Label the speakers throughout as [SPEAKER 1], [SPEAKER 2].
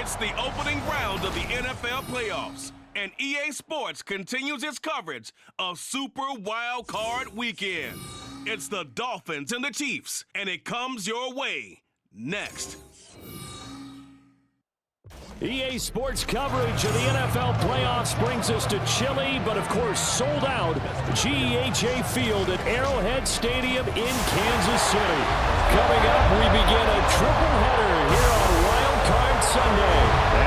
[SPEAKER 1] It's the opening round of the NFL playoffs, and EA Sports continues its coverage of Super Wild Card Weekend. It's the Dolphins and the Chiefs, and it comes your way next.
[SPEAKER 2] EA Sports coverage of the NFL playoffs brings us to chilly, but of course sold out, GEHA Field at Arrowhead Stadium in Kansas City. Coming up, we begin a triple header here on Wild Card Sunday,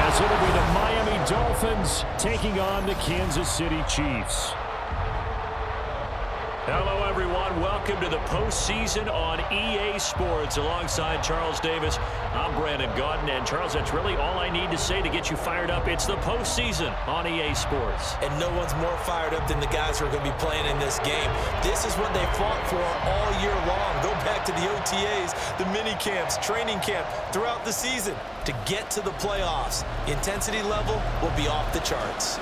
[SPEAKER 2] as it'll be the Miami Dolphins taking on the Kansas City Chiefs. Hello, everyone. Welcome to the postseason on EA Sports. Alongside Charles Davis, I'm Brandon Gaudin. And, Charles, that's really all I need to say to get you fired up. It's the postseason on EA Sports.
[SPEAKER 3] And no one's more fired up than the guys who are going to be playing in this game. This is what they fought for all year long. Go back to the OTAs, the mini camps, training camp, throughout the season to get to the playoffs. The intensity level will be off the charts.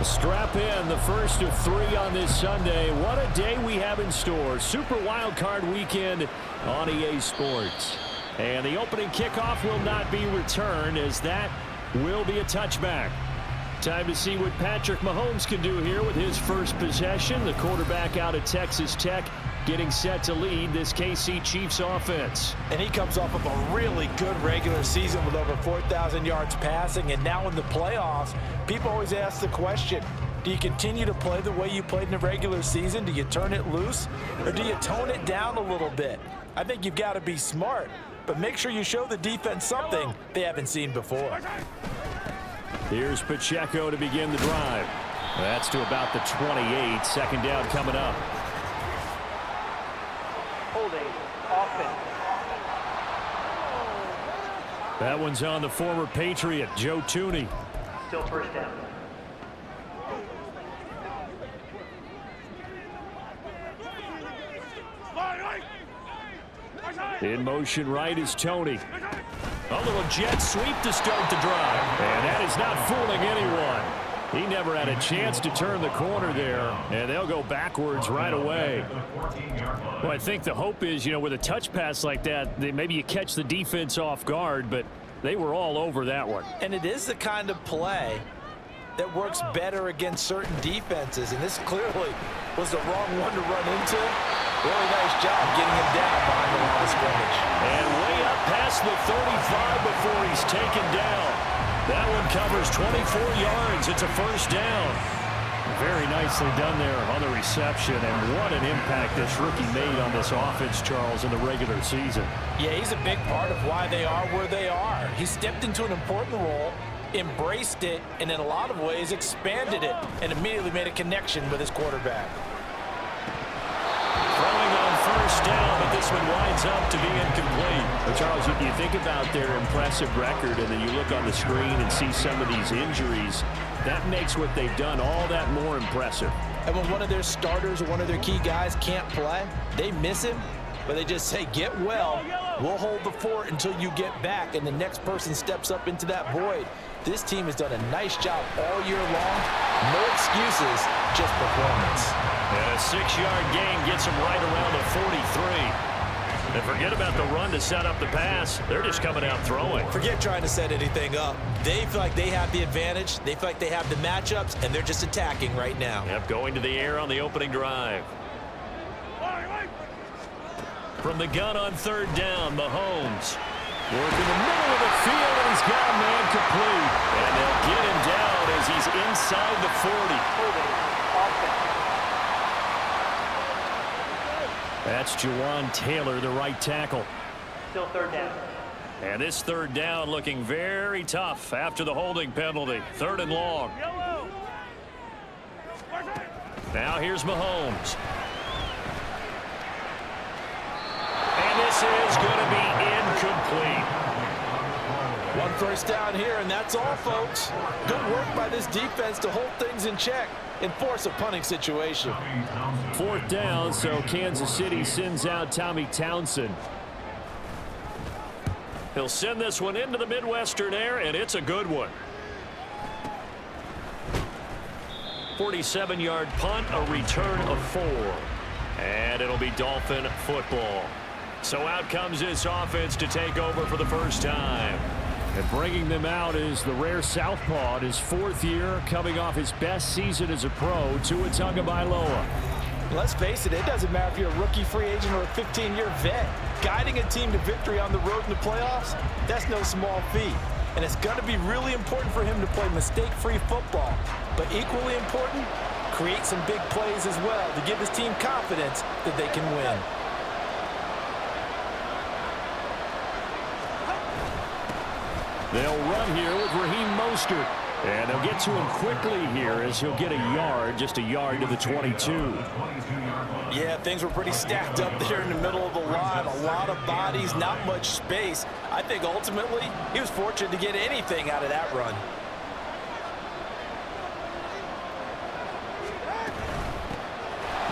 [SPEAKER 2] Strap in, the first of three on this Sunday. What a day we have in store. Super Wild Card Weekend on EA Sports. And the opening kickoff will not be returned, as that will be a touchback. Time to see what Patrick Mahomes can do here with his first possession. The quarterback out of Texas Tech getting set to lead this KC Chiefs offense.
[SPEAKER 3] And he comes off of a really good regular season with over 4,000 yards passing. And now in the playoffs, people always ask the question, do you continue to play the way you played in the regular season? Do you turn it loose? Or do you tone it down a little bit? I think you've got to be smart, but make sure you show the defense something they haven't seen before.
[SPEAKER 2] Here's Pacheco to begin the drive. That's to about the 28. Second down coming up. That one's on the former Patriot, Joe Thuney.
[SPEAKER 4] Still first down.
[SPEAKER 2] In motion right is Tony. A little jet sweep to start the drive. And that is not fooling anyone. He never had a chance to turn the corner there, and they'll go backwards right away. Well, I think the hope is, with a touch pass like that, maybe you catch the defense off guard, but they were all over that one.
[SPEAKER 3] And it is the kind of play that works better against certain defenses, and this clearly was the wrong one to run into. Really nice job getting him down behind the line of scrimmage.
[SPEAKER 2] And way up past the 35 before he's taken down. That one covers 24 yards. It's a first down. Very nicely done there on the reception, and what an impact this rookie made on this offense, Charles, in the regular season.
[SPEAKER 3] Yeah, he's a big part of why they are where they are. He stepped into an important role, embraced it, and in a lot of ways expanded it, and immediately made a connection with his quarterback.
[SPEAKER 2] Throwing on first down, but this one winds up to be incomplete. Well, Charles, you think about their impressive record, and then you look on the screen and see some of these injuries. That makes what they've done all that more impressive.
[SPEAKER 3] And when one of their starters or one of their key guys can't play, they miss him, but they just say, get well, we'll hold the fort until you get back, and the next person steps up into that void. This team has done a nice job all year long. No excuses, just performance.
[SPEAKER 2] And a 6-yard gain gets them right around the 43. And forget about the run to set up the pass. They're just coming out throwing.
[SPEAKER 3] Forget trying to set anything up. They feel like they have the advantage. They feel like they have the matchups, and they're just attacking right now.
[SPEAKER 2] Yep, going to the air on the opening drive. From the gun on third down, Mahomes. Working the middle of the field, and he's got a man complete. And they'll get him down as he's inside the 40. That's Jawan Taylor, the right tackle.
[SPEAKER 4] Still third down.
[SPEAKER 2] And this third down looking very tough after the holding penalty. Third and long. Now here's Mahomes. And this is going to be incomplete.
[SPEAKER 3] One first down here, and that's all, folks. Good work by this defense to hold things in check and force a punting situation.
[SPEAKER 2] Fourth down, so Kansas City sends out Tommy Townsend. He'll send this one into the Midwestern air, and it's a good one. 47-yard punt, a return of 4. And it'll be Dolphin football. So out comes this offense to take over for the first time. And bringing them out is the rare southpaw in his 4th year, coming off his best season as a pro, Tua Tagovailoa.
[SPEAKER 3] Let's face it, it doesn't matter if you're a rookie free agent or a 15-year vet. Guiding a team to victory on the road in the playoffs, that's no small feat. And it's going to be really important for him to play mistake-free football. But equally important, create some big plays as well to give his team confidence that they can win.
[SPEAKER 2] They'll run here with Raheem Mostert. And they'll get to him quickly here as he'll get a yard, just a yard to the 22.
[SPEAKER 3] Yeah, things were pretty stacked up there in the middle of the line. A lot of bodies, not much space. I think ultimately he was fortunate to get anything out of that run.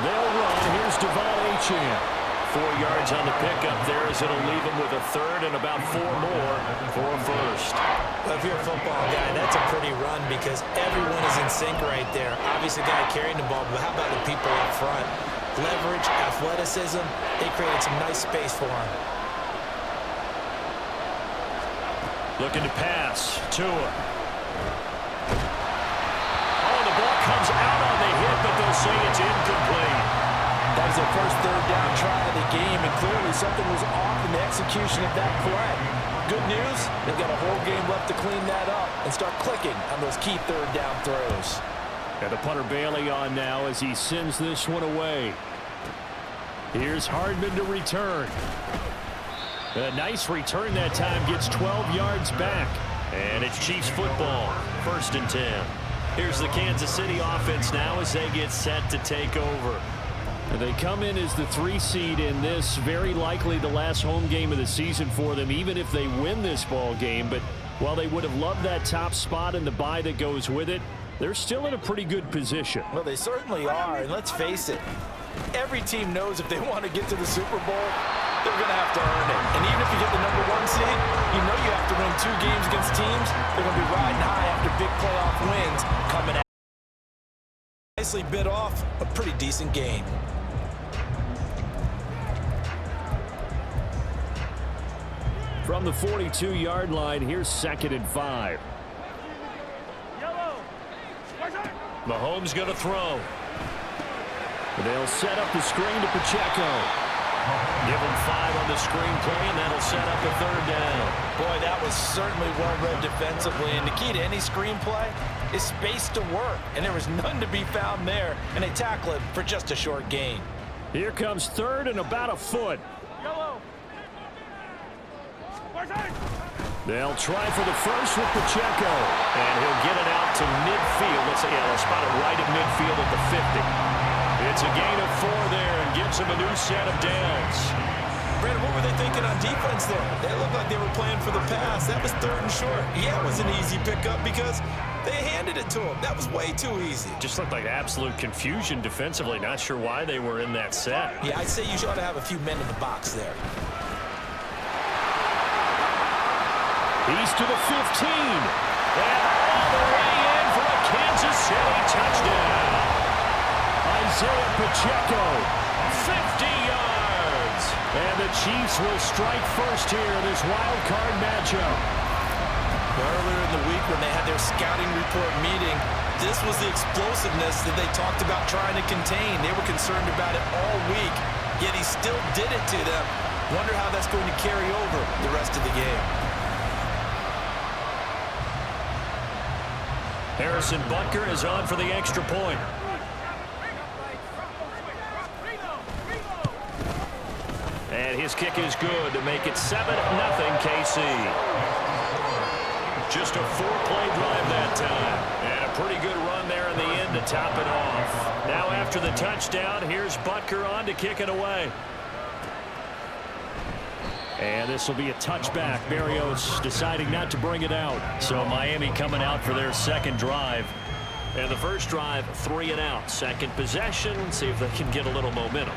[SPEAKER 2] They'll run. Here's Devon Achane. 4 yards on the pickup there as it'll leave him with a third and about 4 more for a first.
[SPEAKER 3] Well, if you're a football guy, that's a pretty run because everyone is in sync right there. Obviously, the guy carrying the ball, but how about the people up front? Leverage, athleticism, they created some nice space for him.
[SPEAKER 2] Looking to pass. Tua. Oh, the ball comes out on the hit, but they'll say it's incomplete.
[SPEAKER 3] That was their first third down try of the game, and clearly something was off in the execution of that play. Good news, they've got a whole game left to clean that up and start clicking on those key third down throws.
[SPEAKER 2] And the punter Bailey on now as he sends this one away. Here's Hardman to return. A nice return that time, gets 12 yards back. And it's Chiefs football, 1st and 10. Here's the Kansas City offense now as they get set to take over. They come in as the 3 seed in this, very likely the last home game of the season for them, even if they win this ball game. But while they would have loved that top spot and the bye that goes with it, they're still in a pretty good position.
[SPEAKER 3] Well, they certainly are, and let's face it, every team knows if they want to get to the Super Bowl, they're going to have to earn it. And even if you get the #1 seed, you know you have to win 2 games against teams. They're going to be riding high after big playoff wins coming out. Nicely bit off a pretty decent game.
[SPEAKER 2] From the 42-yard line, here's 2nd and 5. Mahomes going to throw. They'll set up the screen to Pacheco. Give him 5 on the screenplay, and that'll set up a 3rd down.
[SPEAKER 3] Boy, that was certainly well-read defensively, and the key to any screenplay is space to work, and there was none to be found there, and they tackle it for just a short gain.
[SPEAKER 2] Here comes 3rd and about a foot. They'll try for the first with Pacheco. And he'll get it out to midfield. Let's say they'll spot it right at midfield at the 50. It's a gain of 4 there and gives him a new set of downs.
[SPEAKER 3] Brandon, what were they thinking on defense there? They looked like they were playing for the pass. That was 3rd and short. Yeah, it was an easy pickup because they handed it to him. That was way too easy.
[SPEAKER 2] Just looked like absolute confusion defensively. Not sure why they were in that set.
[SPEAKER 3] Yeah, I'd say you ought to have a few men in the box there.
[SPEAKER 2] He's to the 15. And all the way in for a Kansas City touchdown. Isaiah Pacheco, 50 yards. And the Chiefs will strike first here in this wild card matchup.
[SPEAKER 3] Earlier in the week when they had their scouting report meeting, this was the explosiveness that they talked about trying to contain. They were concerned about it all week, yet he still did it to them. Wonder how that's going to carry over the rest of the game.
[SPEAKER 2] Harrison Butker is on for the extra point. And his kick is good to make it 7-0 KC. Just a 4-play drive that time. And a pretty good run there in the end to top it off. Now after the touchdown, here's Butker on to kick it away. And this will be a touchback. Berrios deciding not to bring it out. So Miami coming out for their second drive. And the first drive, 3 and out. Second possession, see if they can get a little momentum.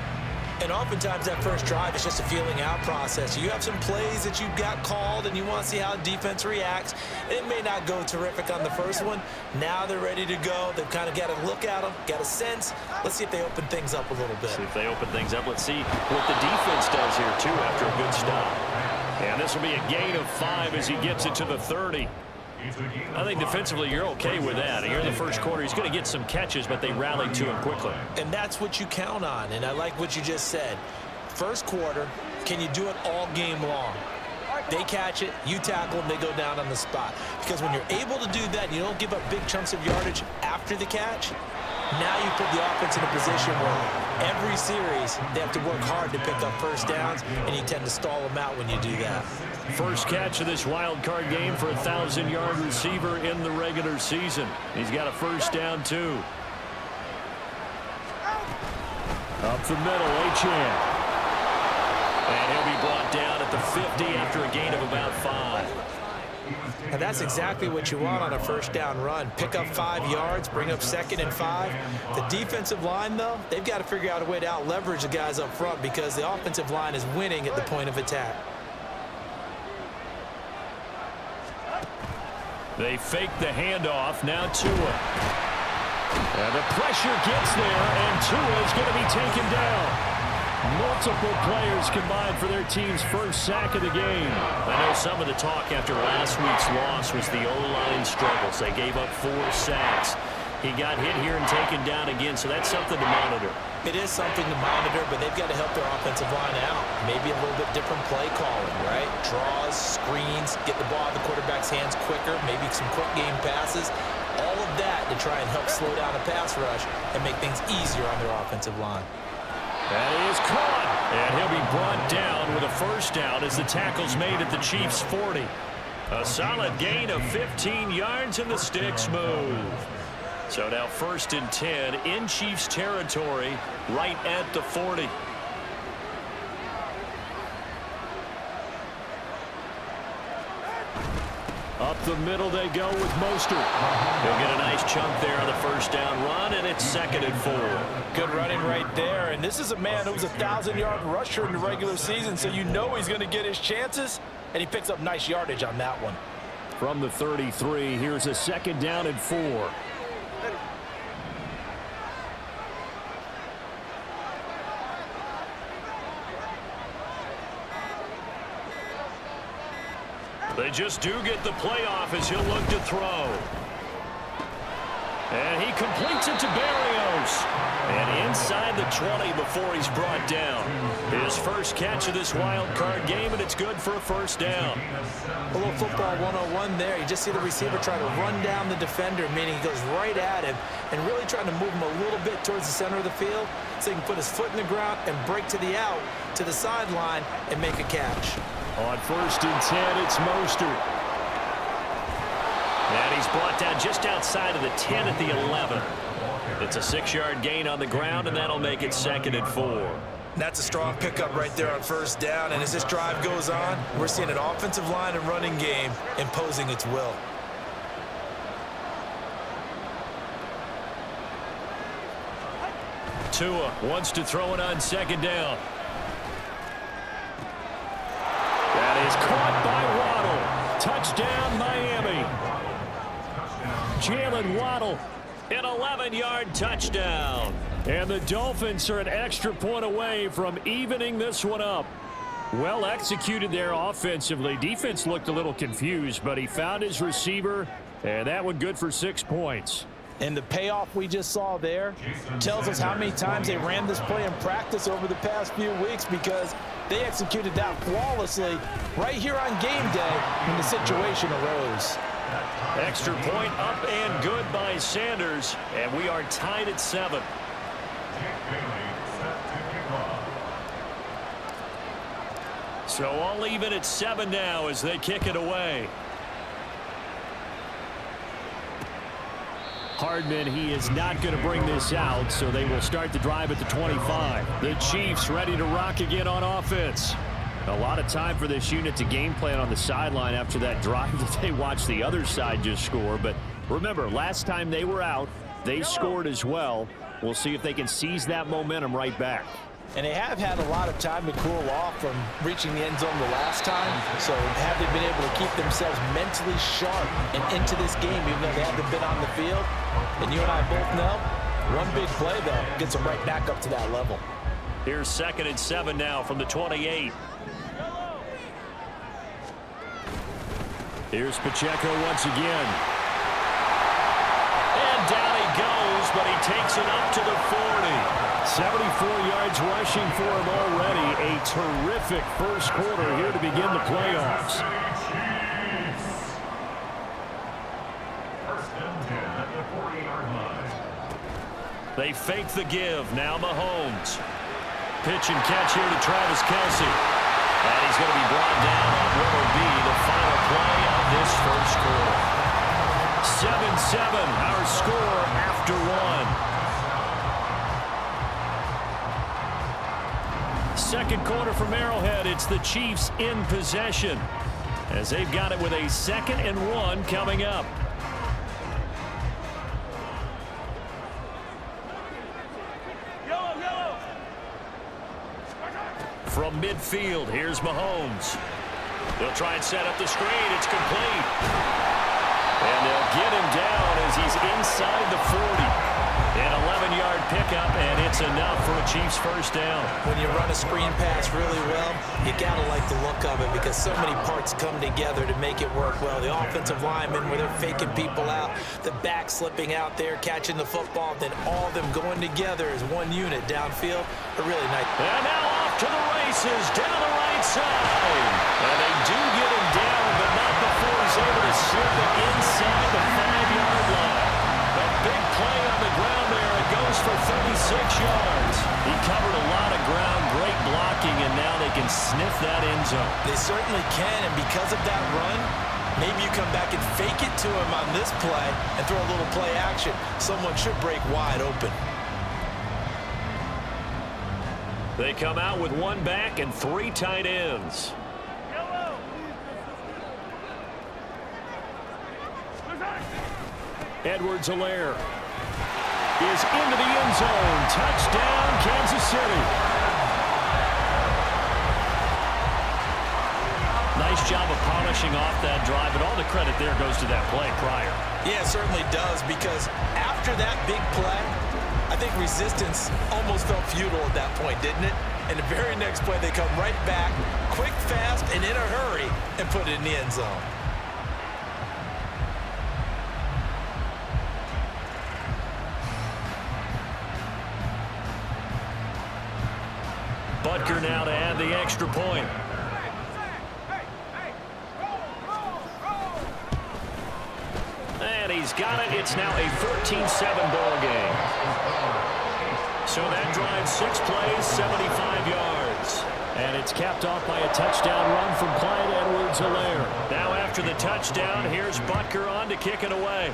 [SPEAKER 3] And oftentimes that first drive is just a feeling out process. You have some plays that you've got called and you want to see how defense reacts. It may not go terrific on the first one. Now they're ready to go. They've kind of got to look at them, got a sense. Let's see if they open things up a little bit.
[SPEAKER 2] See if they open things up. Let's see what the defense does here, too, after a good stop. And this will be a gain of 5 as he gets it to the 30. I think defensively you're okay with that. Here in the first quarter, he's going to get some catches, but they rallied to him quickly.
[SPEAKER 3] And that's what you count on, and I like what you just said. First quarter, can you do it all game long? They catch it, you tackle them, they go down on the spot. Because when you're able to do that, you don't give up big chunks of yardage after the catch, now you put the offense in a position where every series they have to work hard to pick up first downs, and you tend to stall them out when you do that.
[SPEAKER 2] First catch of this wild card game for a 1,000-yard receiver in the regular season. He's got a first down, too. Up the middle, Achane. And he'll be brought down at the 50 after a gain of about 5.
[SPEAKER 3] And that's exactly what you want on a first down run. Pick up 5 yards, bring up 2nd and 5. The defensive line, though, they've got to figure out a way to out-leverage the guys up front because the offensive line is winning at the point of attack.
[SPEAKER 2] They fake the handoff. Now Tua. And the pressure gets there, and Tua is going to be taken down. Multiple players combined for their team's first sack of the game. I know some of the talk after last week's loss was the O-line struggles. They gave up 4 sacks. He got hit here and taken down again, so that's something to monitor.
[SPEAKER 3] It is something to monitor, but they've got to help their offensive line out. Maybe a little bit different play calling, right? Draws, screens, get the ball in the quarterback's hands quicker, maybe some quick game passes. All of that to try and help slow down the pass rush and make things easier on their offensive line.
[SPEAKER 2] That is caught, and he'll be brought down with a first down as the tackle's made at the Chiefs' 40. A solid gain of 15 yards, and the sticks move. So now 1st and 10 in Chiefs territory, right at the 40. Up the middle they go with Mostert. He'll get a nice chunk there on the first down run, and it's 2nd and 4.
[SPEAKER 3] Good running right there, and this is a man who was a 1,000-yard rusher in the regular season, so you know he's going to get his chances, and he picks up nice yardage on that one.
[SPEAKER 2] From the 33, here's a 2nd down and 4. They just do get the playoff as he'll look to throw. And he completes it to Berrios. And inside the 20 before he's brought down. His first catch of this wild card game, and it's good for a first down.
[SPEAKER 3] A little football 101 there. You just see the receiver try to run down the defender, meaning he goes right at him and really trying to move him a little bit towards the center of the field so he can put his foot in the ground and break to the out, to the sideline, and make a catch.
[SPEAKER 2] On 1st and 10, it's Mostert. And he's brought down just outside of the 10 at the 11. It's a 6-yard gain on the ground, and that'll make it 2nd and 4.
[SPEAKER 3] That's a strong pickup right there on first down, and as this drive goes on, we're seeing an offensive line and running game imposing its will.
[SPEAKER 2] Tua wants to throw it on 2nd down. That is caught by Waddle. Touchdown, Miami. Jalen Waddle, an 11-yard touchdown. And the Dolphins are an extra point away from evening this one up. Well executed there offensively. Defense looked a little confused, but he found his receiver, and that one good for 6 points.
[SPEAKER 3] And the payoff we just saw there tells us how many times they ran this play in practice over the past few weeks, because they executed that flawlessly right here on game day when the situation arose.
[SPEAKER 2] Extra point up and good by Sanders, and we are tied at 7. So all even at 7 now as they kick it away. Hardman, he is not going to bring this out, so they will start the drive at the 25. The Chiefs ready to rock again on offense. A lot of time for this unit to game plan on the sideline after that drive that they watched the other side just score. But remember, last time they were out, they scored as well. We'll see if they can seize that momentum right back.
[SPEAKER 3] And they have had a lot of time to cool off from reaching the end zone the last time. So have they been able to keep themselves mentally sharp and into this game, even though they haven't been on the field? And you and I both know, one big play, though, gets them right back up to that level.
[SPEAKER 2] Here's 2nd and 7 now from the 28. Here's Pacheco once again. And down he goes, but he takes it up to the 40. 74 yards rushing for him already. A terrific first quarter here to begin the playoffs. They fake the give. Now Mahomes. Pitch and catch here to Travis Kelce. And he's going to be brought down on what will be the final play of this first quarter. 7-7, our score after one. Second quarter from Arrowhead. It's the Chiefs in possession as they've got it with a 2nd and 1 coming up. From midfield, here's Mahomes. They'll try and set up the screen. It's complete. And they'll get him down as he's inside the 40. An 11-yard pickup, and it's enough for a Chiefs first down.
[SPEAKER 3] When you run a screen pass really well, you got to like the look of it because so many parts come together to make it work well. The offensive linemen, where they're faking people out, the back slipping out there, catching the football, then all of them going together as one unit downfield. A really nice.
[SPEAKER 2] And now off to the races, down the right side. And they do get him down, but not before he's able to slip it inside the 5-yard line. A big play on the ground there. It goes for 36 yards. He covered a lot of ground, great blocking, and now they can sniff that end zone.
[SPEAKER 3] They certainly can, and because of that run, maybe you come back and fake it to him on this play and throw a little play action. Someone should break wide open.
[SPEAKER 2] They come out with 1 back and 3 tight ends. Edwards-Helaire is into the end zone. Touchdown, Kansas City. Nice job of polishing off that drive, but all the credit there goes to that play prior.
[SPEAKER 3] Yeah, it certainly does, because after that big play, I think resistance almost felt futile at that point, didn't it? And the very next play, they come right back, quick, fast, and in a hurry, and put it in the end zone.
[SPEAKER 2] Butker now to add the extra point. And he's got it. It's now a 14-7 ball game. So that drives 6 plays, 75 yards. And it's capped off by a touchdown run from Clyde Edwards-Helaire. Now after the touchdown, here's Butker on to kick it away.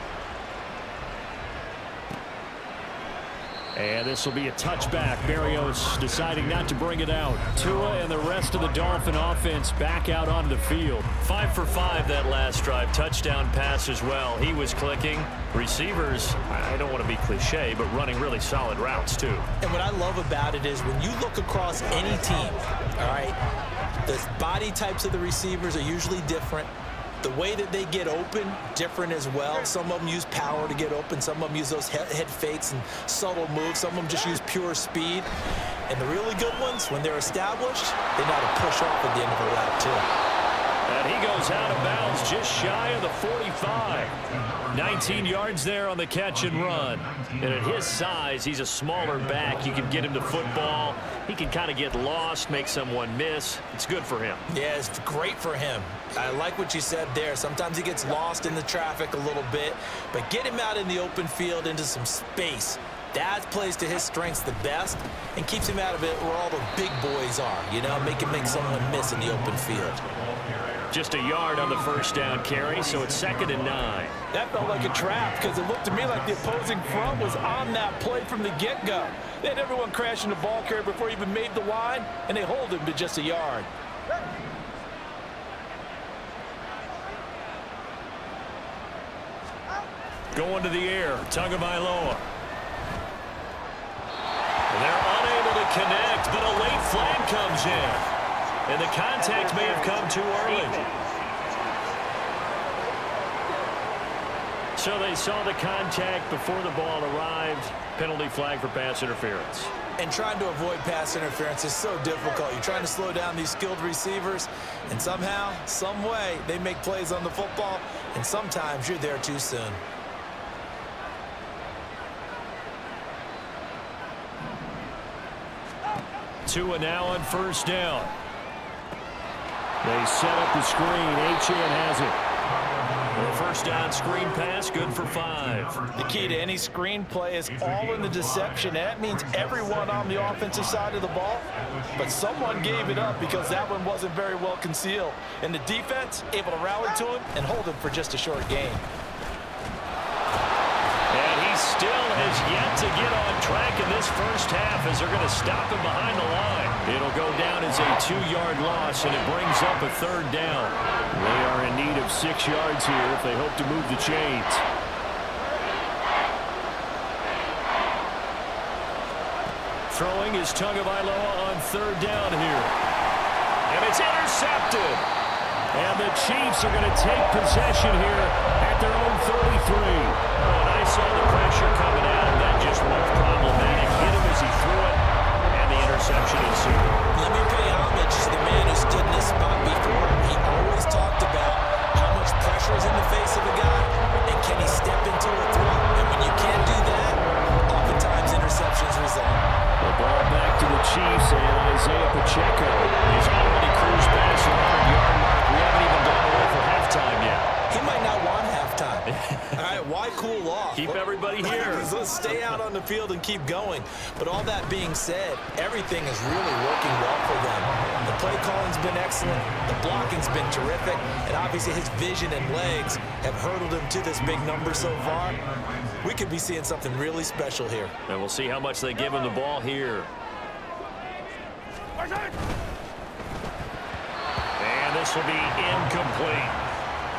[SPEAKER 2] And this will be a touchback. Berrios deciding not to bring it out. Tua and the rest of the Dolphin offense back out onto the field. 5 for 5 that last drive. Touchdown pass as well. He was clicking. Receivers, I don't want to be cliche, but running really solid routes too.
[SPEAKER 3] And what I love about it is when you look across any team, all right, the body types of the receivers are usually different. The way that they get open, different as well. Some of them use power to get open. Some of them use those head fakes and subtle moves. Some of them just use pure speed. And the really good ones, when they're established, they know how to push off at the end of the route, too.
[SPEAKER 2] And he goes out of bounds just shy of the 45. 19 yards there on the catch and run. And at his size, he's a smaller back. You can get him to football. He can kind of get lost, make someone miss. It's good for him.
[SPEAKER 3] Yeah, it's great for him. I like what you said there. Sometimes he gets lost in the traffic a little bit, but get him out in the open field into some space. That plays to his strengths the best and keeps him out of it where all the big boys are, you know, make someone miss in the open field.
[SPEAKER 2] Just a yard on the first down carry, so it's 2nd and 9.
[SPEAKER 3] That felt like a trap because it looked to me like the opposing front was on that play from the get-go. They had everyone crashing the ball carrier before he even made the line, and they hold him to just a yard.
[SPEAKER 2] Going to the air, Tagovailoa. They're unable to connect, but a late flag comes in. And the contact may have come too early. So they saw the contact before the ball arrived. Penalty flag for pass interference.
[SPEAKER 3] And trying to avoid pass interference is so difficult. You're trying to slow down these skilled receivers, and somehow, some way, they make plays on the football, and sometimes you're there too soon.
[SPEAKER 2] Tua now on first down. They set up the screen. Achane has it. The first down screen pass, good for 5.
[SPEAKER 3] The key to any screen play is all in the deception. And that means everyone on the offensive side of the ball, but someone gave it up because that one wasn't very well concealed. And the defense able to rally to him and hold him for just a short gain.
[SPEAKER 2] And he still has yet to get on track in this first half as they're going to stop him behind the line. It'll go down as a 2-yard loss, and it brings up a third down. They are in need of 6 yards here if they hope to move the chains. Throwing is Tagovailoa on third down here. And it's intercepted. And the Chiefs are going to take possession here at their own 33. And I saw the pressure coming out. That just was problematic. Hit him as he threw it. And the interception ensued.
[SPEAKER 3] Let me pay homage to the man who stood in this spot before. He always talked about how much pressure is in the face of a guy, and can he step into a throw. And when you can't do that, oftentimes interceptions result.
[SPEAKER 2] The ball back to the Chiefs, and Isaiah Pacheco is already cruised past the 100-yard mark. We haven't even gone away for halftime yet.
[SPEAKER 3] He might not want halftime. All right, why cool off?
[SPEAKER 2] Keep everybody here.
[SPEAKER 3] Let's stay out on the field and keep going. But all that being said, everything is really working well for them. The play calling's been excellent. The blocking's been terrific. And obviously his vision and legs have hurdled him to this big number so far. We could be seeing something really special here.
[SPEAKER 2] And we'll see how much they give him the ball here. And this will be incomplete.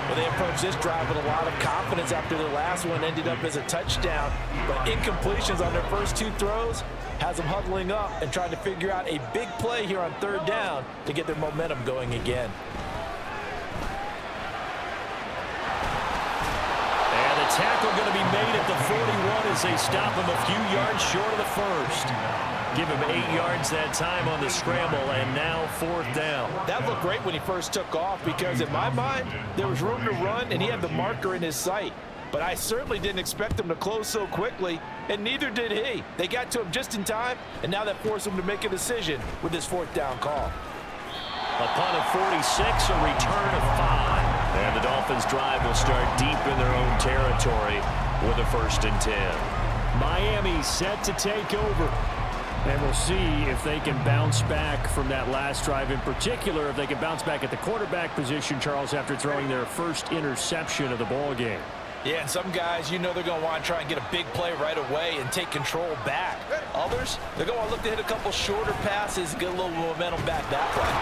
[SPEAKER 3] Well, they approached this drive with a lot of confidence after their last one ended up as a touchdown. But incompletions on their first 2 throws has them huddling up and trying to figure out a big play here on third down to get their momentum going again.
[SPEAKER 2] And the tackle going to be made at the 41 as they stop him a few yards short of the first. Give him 8 yards that time on the scramble, and now fourth down.
[SPEAKER 3] That looked great when he first took off because, in my mind, there was room to run, and he had the marker in his sight. But I certainly didn't expect him to close so quickly, and neither did he. They got to him just in time, and now that forced him to make a decision with his fourth down call.
[SPEAKER 2] A punt of 46, a return of 5. And the Dolphins' drive will start deep in their own territory with a 1st and 10. Miami set to take over. And we'll see if they can bounce back from that last drive. In particular, if they can bounce back at the quarterback position, Charles, after throwing their first interception of the ball game.
[SPEAKER 3] Yeah, and some guys, you know they're going to want to try and get a big play right away and take control back. Others, they're going to look to hit a couple shorter passes, get a little momentum back that way.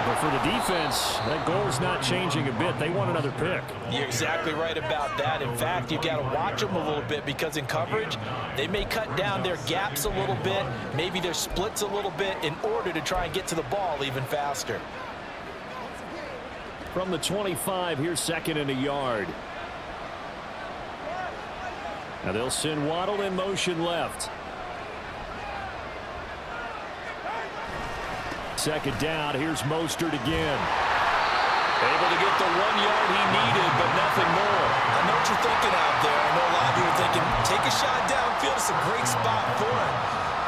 [SPEAKER 2] But for the defense, that goal is not changing a bit. They want another pick.
[SPEAKER 3] You're exactly right about that. In fact, you've got to watch them a little bit because in coverage, they may cut down their gaps a little bit, maybe their splits a little bit in order to try and get to the ball even faster.
[SPEAKER 2] From the 25, here's 2nd and a yard. Now they'll send Waddle in motion left. 2nd down, here's Mostert again. Able to get the 1 yard he needed, but nothing more.
[SPEAKER 3] I know what you're thinking out there. I know a lot of you are thinking, take a shot downfield. It's a great spot for him.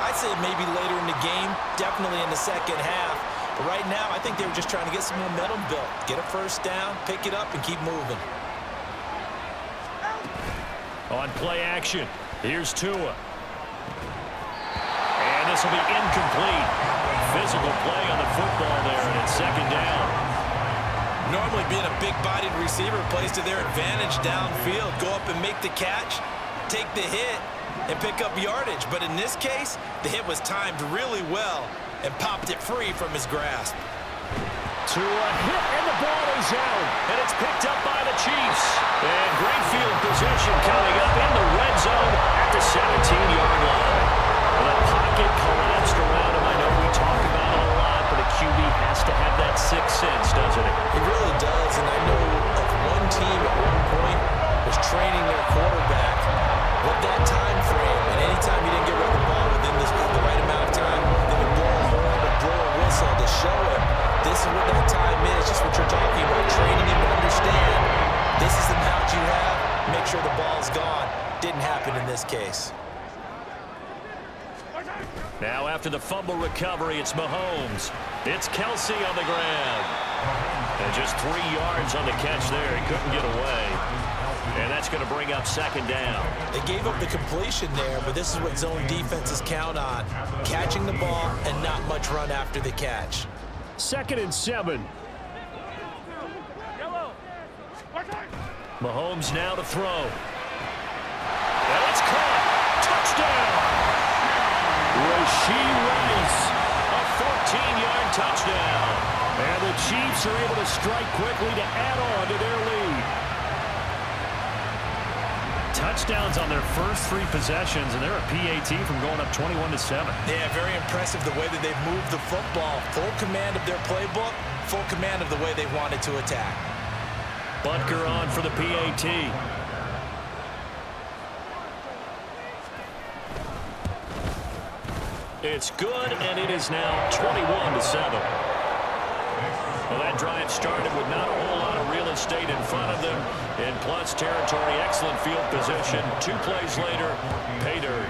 [SPEAKER 3] I'd say maybe later in the game, definitely in the second half. But right now, I think they were just trying to get some momentum built. Get a first down, pick it up, and keep moving.
[SPEAKER 2] On play action, here's Tua. And this will be incomplete. Physical play on the football there, and it's 2nd down.
[SPEAKER 3] Normally being a big-bodied receiver plays to their advantage downfield. Go up and make the catch, take the hit, and pick up yardage. But in this case, the hit was timed really well and popped it free from his grasp.
[SPEAKER 2] To a hit, and the ball is out, and it's picked up by the Chiefs. And great field position coming up in the red zone at the 17-yard line. The pocket collapsed around him. I know we talk
[SPEAKER 3] case.
[SPEAKER 2] Now after the fumble recovery, it's Mahomes. It's Kelsey on the ground. And just 3 yards on the catch there. He couldn't get away. And that's going to bring up second down.
[SPEAKER 3] They gave up the completion there, but this is what zone defenses count on. Catching the ball and not much run after the catch.
[SPEAKER 2] 2nd and 7. Mahomes now to throw. And it's caught. Touchdown. Rashee Rice. A 14-yard touchdown. And the Chiefs are able to strike quickly to add on to their lead. Touchdowns on their first 3 possessions, and they're a PAT from going up 21-7.
[SPEAKER 3] Yeah, very impressive the way that they've moved the football. Full command of their playbook, full command of the way they wanted to attack.
[SPEAKER 2] Butker on for the PAT. It's good, and it is now 21-7. Well, that drive started with not a whole lot of real estate in front of them. In plus territory, excellent field position. 2 plays later, pay dirt.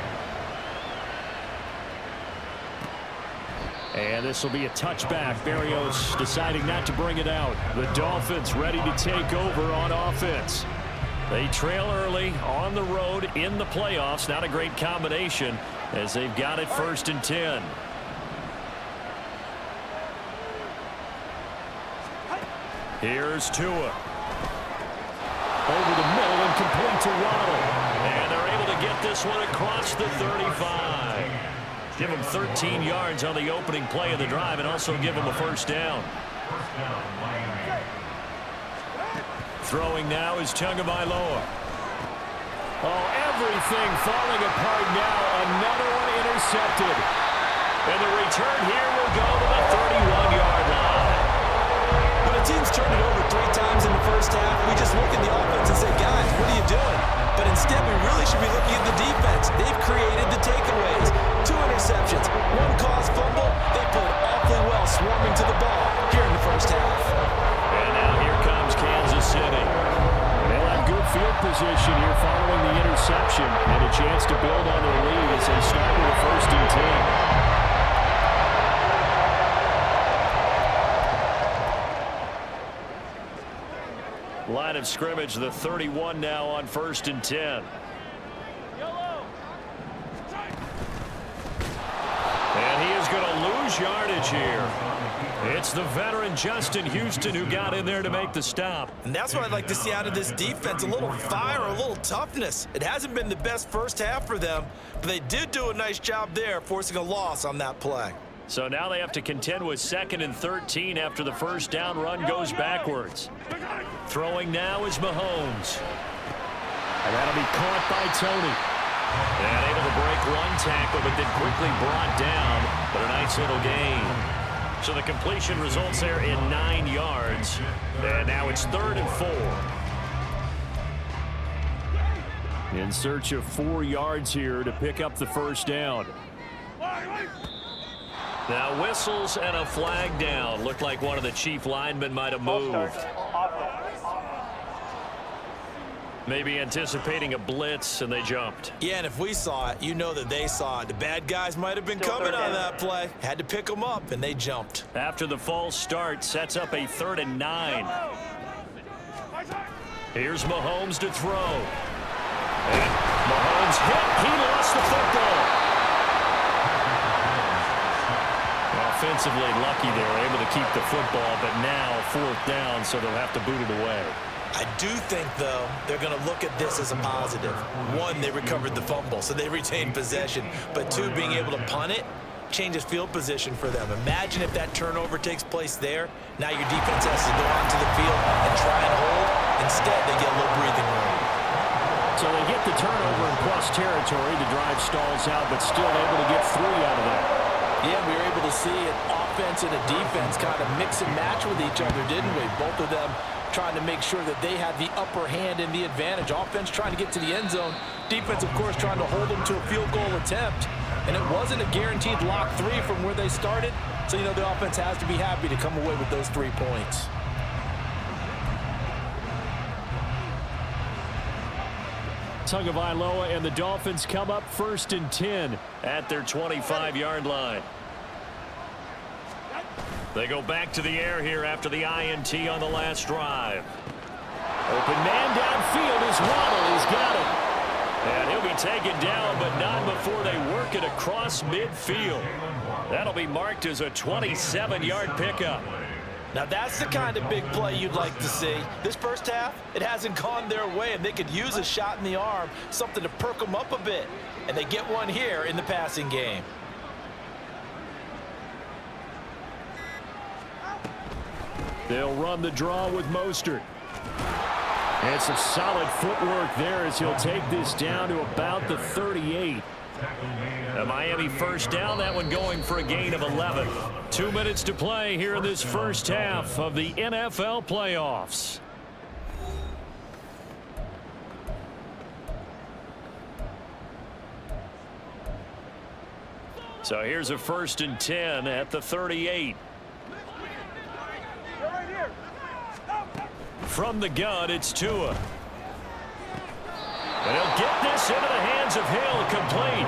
[SPEAKER 2] And this will be a touchback. Berrios deciding not to bring it out. The Dolphins ready to take over on offense. They trail early on the road in the playoffs. Not a great combination as they've got it 1st and 10. Here's Tua. Over the middle and complete to Waddle. And they're able to get this one across the 35. Give him 13 yards on the opening play of the drive and also give him a 1st down. Throwing now is Tagovailoa. Oh, everything falling apart now. Another one intercepted. And the return here will go to the 31-yard line.
[SPEAKER 3] When a team's turned it over 3 times in the first half, we just look at the offense and say, guys, what are you doing? But instead, we really should be looking at the defense. They've created the takeaways. 2 interceptions, 1 caused fumble. They played awfully well swarming to the ball here in the first half.
[SPEAKER 2] And now here comes Kansas City. They'll have good field position here following the interception and a chance to build on their lead as they start with a 1st and 10. Line of scrimmage, the 31 now on 1st and 10. And he is going to lose yardage here. It's the veteran Justin Houston who got in there to make the stop.
[SPEAKER 3] And that's what I'd like to see out of this defense, a little fire, a little toughness. It hasn't been the best first half for them, but they did do a nice job there, forcing a loss on that play.
[SPEAKER 2] So now they have to contend with 2nd and 13 after the 1st down run goes backwards. Throwing now is Mahomes. And that'll be caught by Tony. And able to break 1 tackle, but then quickly brought down. But a nice little gain. So the completion results there in 9 yards. And now it's 3rd and 4. In search of 4 yards here to pick up the 1st down. Now whistles and a flag down. Looked like one of the Chief linemen might have moved. Maybe anticipating a blitz, and they jumped.
[SPEAKER 3] Yeah, and if we saw it, you know that they saw it. The bad guys might have been coming on that play. Had to pick them up, and they jumped.
[SPEAKER 2] After the false start, sets up a 3rd and 9. Here's Mahomes to throw. And Mahomes hit. He lost the football. Offensively lucky they were able to keep the football, but now 4th down, so they'll have to boot it away.
[SPEAKER 3] I do think, though, they're going to look at this as a positive. 1, they recovered the fumble, so they retained possession. But 2, being able to punt it changes field position for them. Imagine if that turnover takes place there. Now your defense has to go onto the field and try and hold. Instead, they get a little breathing room.
[SPEAKER 2] So they get the turnover in plus territory. The drive stalls out, but still able to get 3 out of that.
[SPEAKER 3] Yeah, we were able to see an offense and a defense kind of mix and match with each other, didn't we? Both of them trying to make sure that they had the upper hand and the advantage. Offense trying to get to the end zone. Defense, of course, trying to hold them to a field goal attempt. And it wasn't a guaranteed lock 3 from where they started. So, you know, the offense has to be happy to come away with those 3 points.
[SPEAKER 2] Tagovailoa and the Dolphins come up 1st and 10 at their 25-yard line. They go back to the air here after the INT on the last drive. Open man downfield is Waddle. He's got it. And he'll be taken down, but not before they work it across midfield. That'll be marked as a 27-yard pickup.
[SPEAKER 3] Now that's the kind of big play you'd like to see. This first half, it hasn't gone their way, and they could use a shot in the arm, something to perk them up a bit. And they get one here in the passing game.
[SPEAKER 2] They'll run the draw with Mostert. And some solid footwork there as he'll take this down to about the 38. A Miami first down, that one going for a gain of 11. 2 minutes to play here in this first half of the NFL playoffs. So here's a 1st and 10 at the 38. From the gun, it's Tua. And he'll get this into the hands of Hill, complete.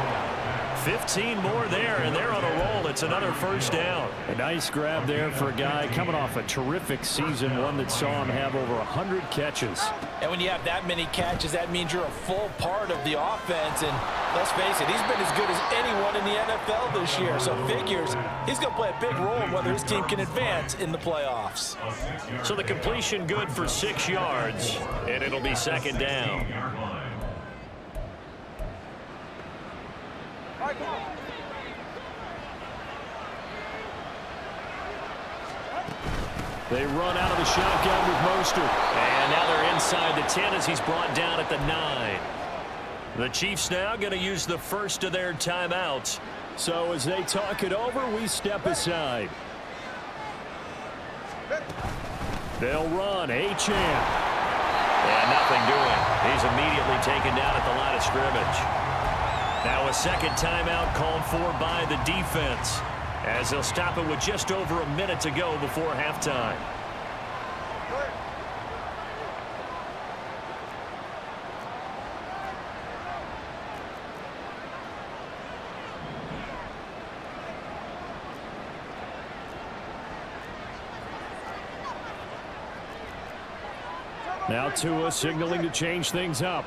[SPEAKER 2] 15 more there, and they're on a roll. It's another first down. A nice grab there for a guy coming off a terrific season, one that saw him have over 100 catches.
[SPEAKER 3] And when you have that many catches, that means you're a full part of the offense. And let's face it, he's been as good as anyone in the NFL this year. So figures he's going to play a big role in whether his team can advance in the playoffs.
[SPEAKER 2] So the completion good for 6 yards, and it'll be 2nd down. They run out of the shotgun with Mostert. And now they're inside the 10 as he's brought down at the 9. The Chiefs now going to use the first of their timeouts. So as they talk it over, we step aside. They'll run. Achane. And nothing doing. He's immediately taken down at the line of scrimmage. Now a second timeout called for by the defense, as they'll stop it with just over a minute to go before halftime. Now Tua signaling to change things up.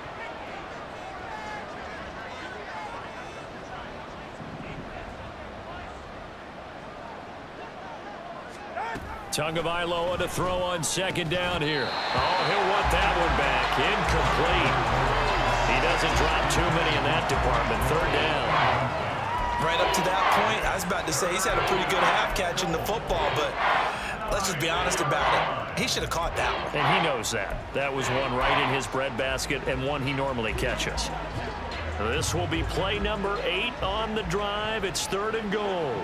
[SPEAKER 2] Tagovailoa to throw on 2nd down here. Oh, he'll want that one back. Incomplete. He doesn't drop too many in that department. 3rd down.
[SPEAKER 3] Right up to that point, I was about to say he's had a pretty good half catching the football, but let's just be honest about it. He should have caught that one.
[SPEAKER 2] And he knows that. That was one right in his breadbasket and one he normally catches. This will be play number 8 on the drive. It's 3rd and goal.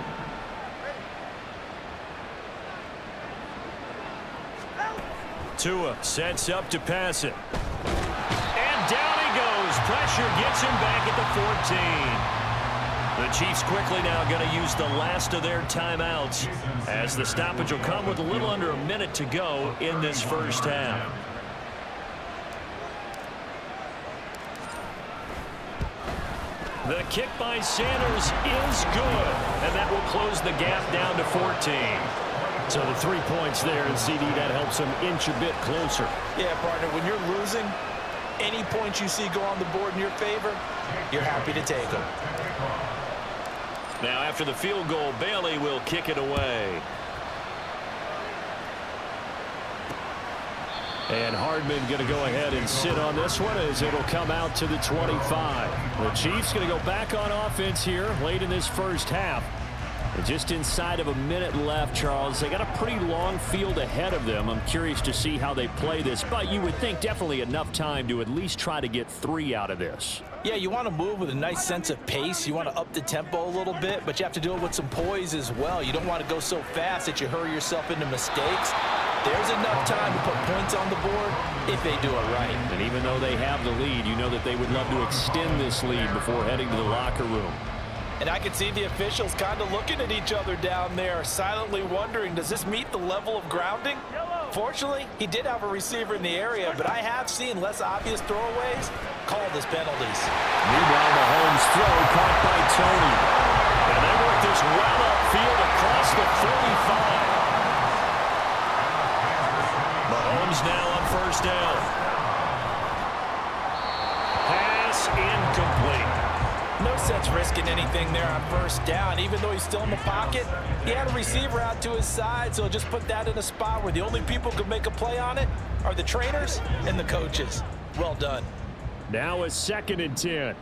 [SPEAKER 2] Tua sets up to pass it. And down he goes. Pressure gets him back at the 14. The Chiefs quickly now going to use the last of their timeouts, as the stoppage will come with a little under a minute to go in this first half. The kick by Sanders is good, and that will close the gap down to 14. So the 3 points there, and CD, that helps them inch a bit closer.
[SPEAKER 3] Yeah, partner, when you're losing, any points you see go on the board in your favor, you're happy to take them.
[SPEAKER 2] Now after the field goal, Bailey will kick it away. And Hardman going to go ahead and sit on this one as it'll come out to the 25. The Chiefs going to go back on offense here late in this first half. And just inside of a minute left, Charles. They got a pretty long field ahead of them. I'm curious to see how they play this, but you would think definitely enough time to at least try to get 3 out of this.
[SPEAKER 3] Yeah, you want to move with a nice sense of pace. You want to up the tempo a little bit, but you have to do it with some poise as well. You don't want to go so fast that you hurry yourself into mistakes. There's enough time to put points on the board if they do it right.
[SPEAKER 2] And even though they have the lead, you know that they would love to extend this lead before heading to the locker room.
[SPEAKER 3] And I could see the officials kind of looking at each other down there, silently wondering, does this meet the level of grounding? Fortunately, he did have a receiver in the area, but I have seen less obvious throwaways. called as penalties.
[SPEAKER 2] Meanwhile, Mahomes' throw caught by Tony. And they work this well upfield across the 35. Mahomes now on first down. Pass incomplete.
[SPEAKER 3] No sense risking anything there on first down. Even though he's still in the pocket, he had a receiver out to his side, so just put that in a spot where the only people who can make a play on it are the trainers and the coaches. Well done.
[SPEAKER 2] Now a 2nd and 10.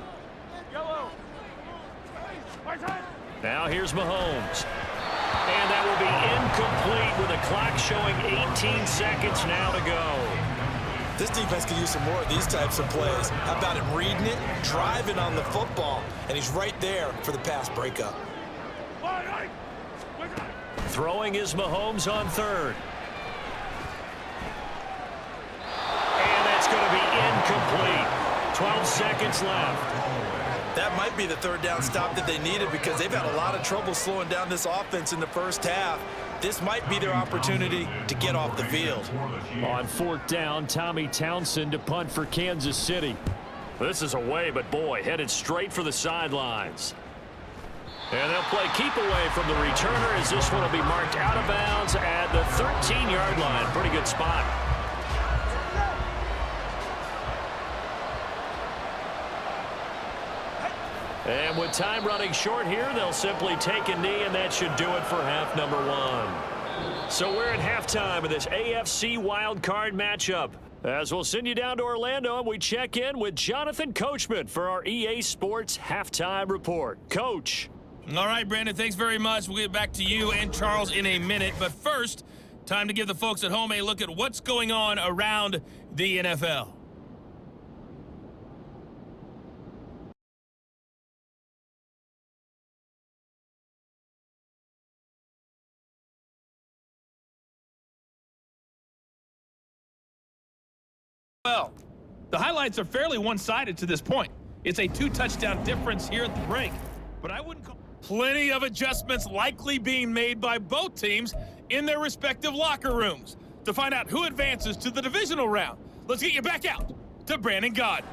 [SPEAKER 2] Now here's Mahomes. And that will be incomplete with the clock showing 18 seconds now to go.
[SPEAKER 3] This defense could use some more of these types of plays. How about him reading it, driving on the football, and he's right there for the pass breakup.
[SPEAKER 2] Throwing is Mahomes on 3rd. And that's going to be incomplete. 12 seconds left.
[SPEAKER 3] That might be the 3rd down stop that they needed because they've had a lot of trouble slowing down this offense in the first half. This might be their opportunity to get off the field.
[SPEAKER 2] On 4th down, Tommy Townsend to punt for Kansas City. This is away, but boy, headed straight for the sidelines. And they'll play keep away from the returner as this one will be marked out of bounds at the 13-yard line. Pretty good spot. And with time running short here, they'll simply take a knee, and that should do it for half number 1. So we're at halftime of this AFC wildcard matchup. As we'll send you down to Orlando, and we check in with Jonathan Coachman for our EA Sports Halftime Report. Coach.
[SPEAKER 5] All right, Brandon, thanks very much. We'll get back to you and Charles in a minute. But first, time to give the folks at home a look at what's going on around the NFL. Well, the highlights are fairly one-sided to this point. It's a 2-touchdown difference here at the break. But I wouldn't call plenty of adjustments likely being made by both teams in their respective locker rooms. To find out who advances to the divisional round, let's get you back out to Brandon Gaudin.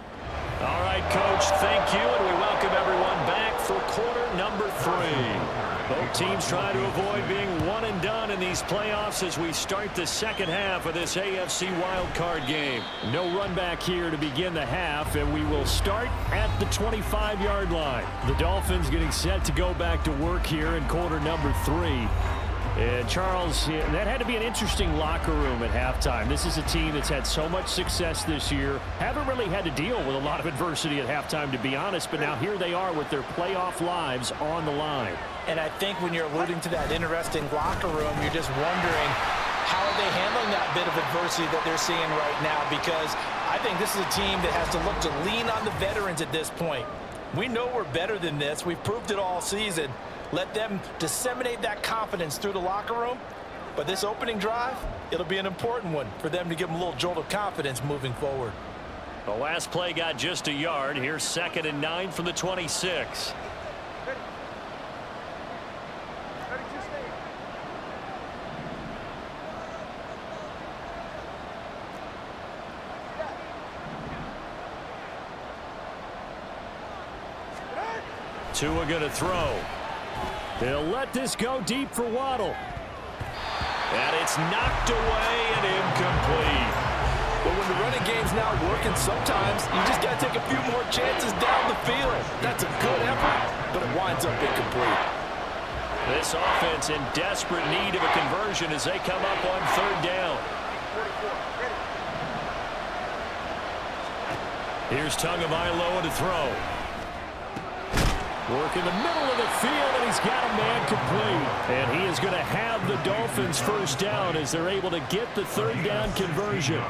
[SPEAKER 2] All right, Coach, thank you, and we welcome everyone back for quarter number 3. Both teams trying to avoid being one and done in these playoffs as we start the second half of this AFC wildcard game. No run back here to begin the half, and we will start at the 25-yard line. The Dolphins getting set to go back to work here in quarter number 3. And Charles, that had to be an interesting locker room at halftime. This is a team that's had so much success this year. Haven't really had to deal with a lot of adversity at halftime, to be honest. But now here they are with their playoff lives on the line.
[SPEAKER 3] And I think when you're alluding to that interesting locker room, you're just wondering how are they handling that bit of adversity that they're seeing right now? Because I think this is a team that has to look to lean on the veterans at this point. We know we're better than this. We've proved it all season. Let them disseminate that confidence through the locker room. But this opening drive, it'll be an important one for them to give them a little jolt of confidence moving forward.
[SPEAKER 2] The last play got just a yard. Here's 2nd and 9 from the 26. Tua going to throw. They'll let this go deep for Waddle. And it's knocked away and incomplete.
[SPEAKER 3] But when the running game's not working, sometimes you just got to take a few more chances down the field. That's a good effort, but it winds up incomplete.
[SPEAKER 2] This offense in desperate need of a conversion as they come up on 3rd down. Here's Tagovailoa to throw. Work in the middle of the field, and he's got a man complete. And he is going to have the Dolphins first down as they're able to get the 3rd down conversion.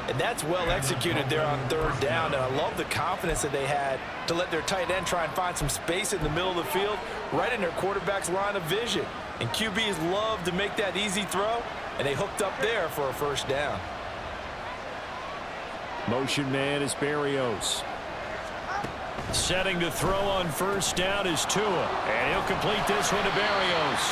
[SPEAKER 3] And that's well executed there on 3rd down. And I love the confidence that they had to let their tight end try and find some space in the middle of the field, right in their quarterback's line of vision. And QBs love to make that easy throw, and they hooked up there for a first down.
[SPEAKER 2] Motion man is Berrios. Setting to throw on first down is Tua. And he'll complete this one to Berrios.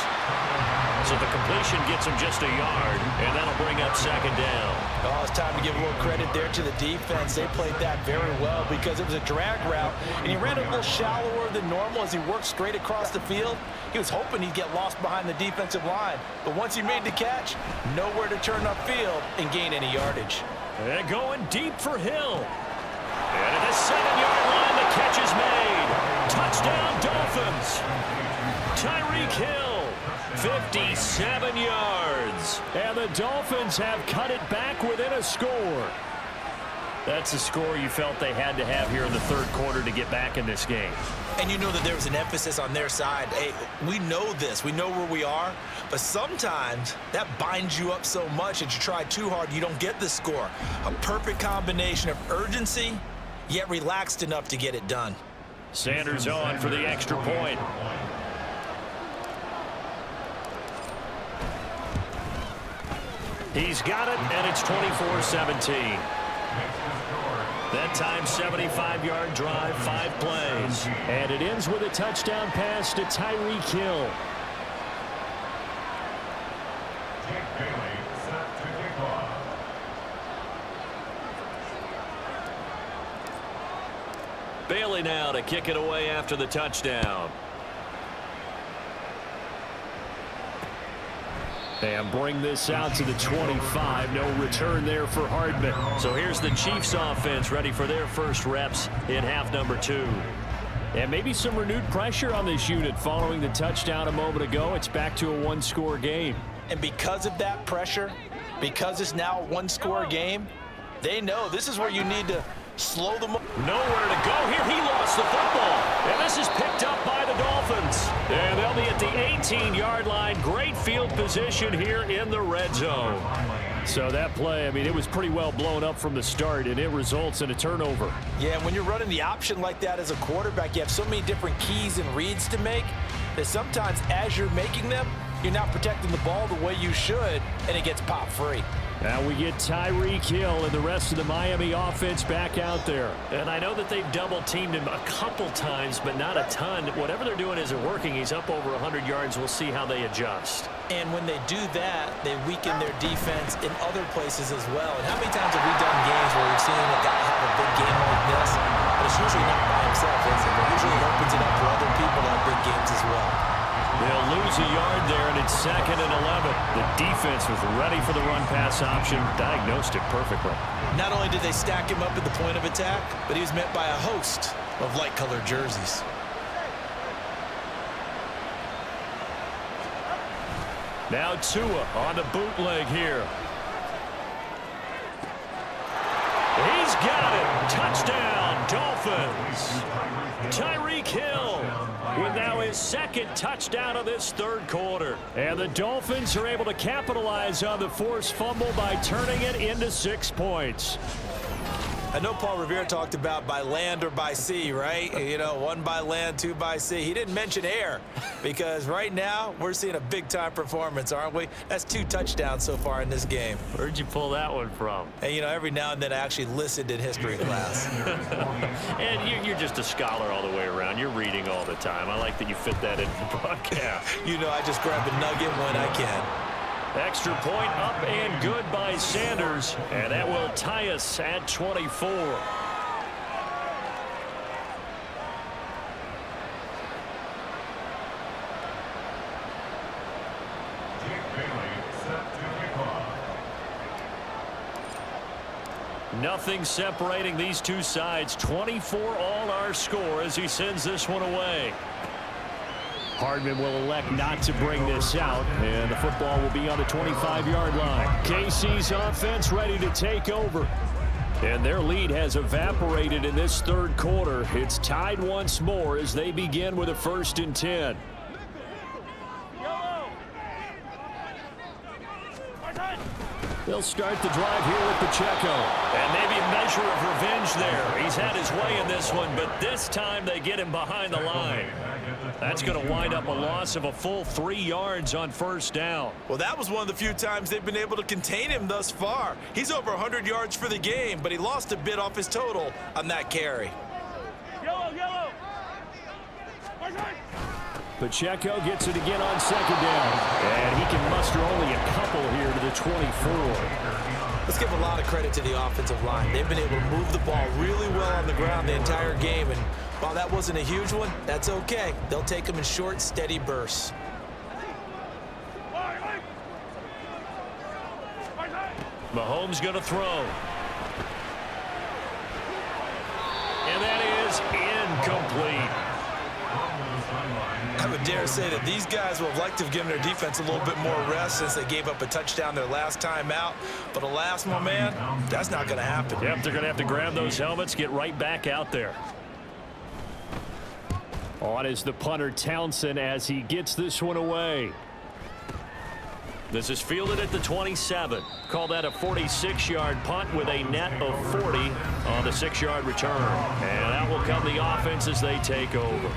[SPEAKER 2] So the completion gets him just a yard, and that'll bring up second down.
[SPEAKER 3] Oh, it's time to give a little credit there to the defense. They played that very well because it was a drag route, and he ran a little shallower than normal as he worked straight across the field. He was hoping he'd get lost behind the defensive line, but once he made the catch, nowhere to turn upfield and gain any yardage.
[SPEAKER 2] And going deep for Hill. And at the 7-yard line, the catch is made. Touchdown, Dolphins. Tyreek Hill, 57 yards. And the Dolphins have cut it back within a score. That's a score you felt they had to have here in the third quarter to get back in this game.
[SPEAKER 3] And you know that there was an emphasis on their side. Hey, we know this. We know where we are. But sometimes that binds you up so much that you try too hard, you don't get the score. A perfect combination of urgency, yet relaxed enough to get it done.
[SPEAKER 2] Sanders on for the extra point. He's got it, and it's 24-17. That time, 75-yard drive, 5 plays. And it ends with a touchdown pass to Tyreek Hill. Bailey now to kick it away after the touchdown. And bring this out to the 25. No return there for Hardman. So here's the Chiefs offense ready for their first reps in half number 2. And maybe some renewed pressure on this unit following the touchdown a moment ago. It's back to a 1-score game.
[SPEAKER 3] And because of that pressure, because it's now a 1-score game, they know this is where you need to slow them up.
[SPEAKER 2] Nowhere to go here. He lost the football. And this is picked up by the Dolphins. And they'll be at the 18-yard line. Great field position here in the red zone. So that play, I mean, it was pretty well blown up from the start, and it results in a turnover.
[SPEAKER 3] Yeah, and when you're running the option like that as a quarterback, you have so many different keys and reads to make that sometimes as you're making them, you're not protecting the ball the way you should, and it gets popped free.
[SPEAKER 2] Now we get Tyreek Hill and the rest of the Miami offense back out there. And I know that they've double-teamed him a couple times, but not a ton. Whatever they're doing isn't working. He's up over 100 yards. We'll see how they adjust.
[SPEAKER 3] And when they do that, they weaken their defense in other places as well. And how many times have we done games where we've seen a guy have a big game like this, but it's usually not by himself, is it? But usually it opens it up for other people to have big games as well.
[SPEAKER 2] They'll lose a yard there, and it's 2nd and 11. The defense was ready for the run-pass option, diagnosed it perfectly.
[SPEAKER 3] Not only did they stack him up at the point of attack, but he was met by a host of light-colored jerseys.
[SPEAKER 2] Now Tua on the bootleg here. He's got it. Touchdown, Dolphins. Tyreek Hill with now his 2nd touchdown of this third quarter. And the Dolphins are able to capitalize on the forced fumble by turning it into 6 points.
[SPEAKER 3] I know Paul Revere talked about by land or by sea, right? You know, 1 by land, 2 by sea. He didn't mention air because right now we're seeing a big-time performance, aren't we? That's 2 touchdowns so far in this game.
[SPEAKER 2] Where'd you pull that one from?
[SPEAKER 3] And, you know, every now and then I actually listened in history class.
[SPEAKER 2] And you're just a scholar all the way around. You're reading all the time. I like that you fit that into the broadcast.
[SPEAKER 3] You know, I just grab a nugget when I can.
[SPEAKER 2] Extra point up and good by Sanders, and that will tie us at 24. Nothing separating these two sides. 24 all our score as he sends this one away. Hardman will elect not to bring this out, and the football will be on the 25-yard line. KC's offense ready to take over. And their lead has evaporated in this third quarter. It's tied once more as they begin with a 1st and 10. They'll start the drive here with Pacheco. And maybe a measure of revenge there. He's had his way in this one, but this time they get him behind the line. That's going to wind up a loss of a full 3 yards on 1st down.
[SPEAKER 3] Well, that was one of the few times they've been able to contain him thus far. He's over 100 yards for the game, but he lost a bit off his total on that carry.
[SPEAKER 4] Yellow, yellow.
[SPEAKER 2] Pacheco gets it again on second down. And he can muster only a couple here to the 24.
[SPEAKER 3] Let's give a lot of credit to the offensive line. They've been able to move the ball really well on the ground the entire game. And while that wasn't a huge one, that's okay. They'll take them in short, steady bursts.
[SPEAKER 2] Mahomes going to throw. And that is incomplete.
[SPEAKER 3] I would dare say that these guys would have liked to have given their defense a little bit more rest since they gave up a touchdown their last time out. But alas, my man, that's not going to happen.
[SPEAKER 2] Yep, they're going to have to grab those helmets, get right back out there. On is the punter Townsend as he gets this one away. This is fielded at the 27. Call that a 46-yard punt with a net of 40 on the 6-yard return. And that will come the offense as they take over.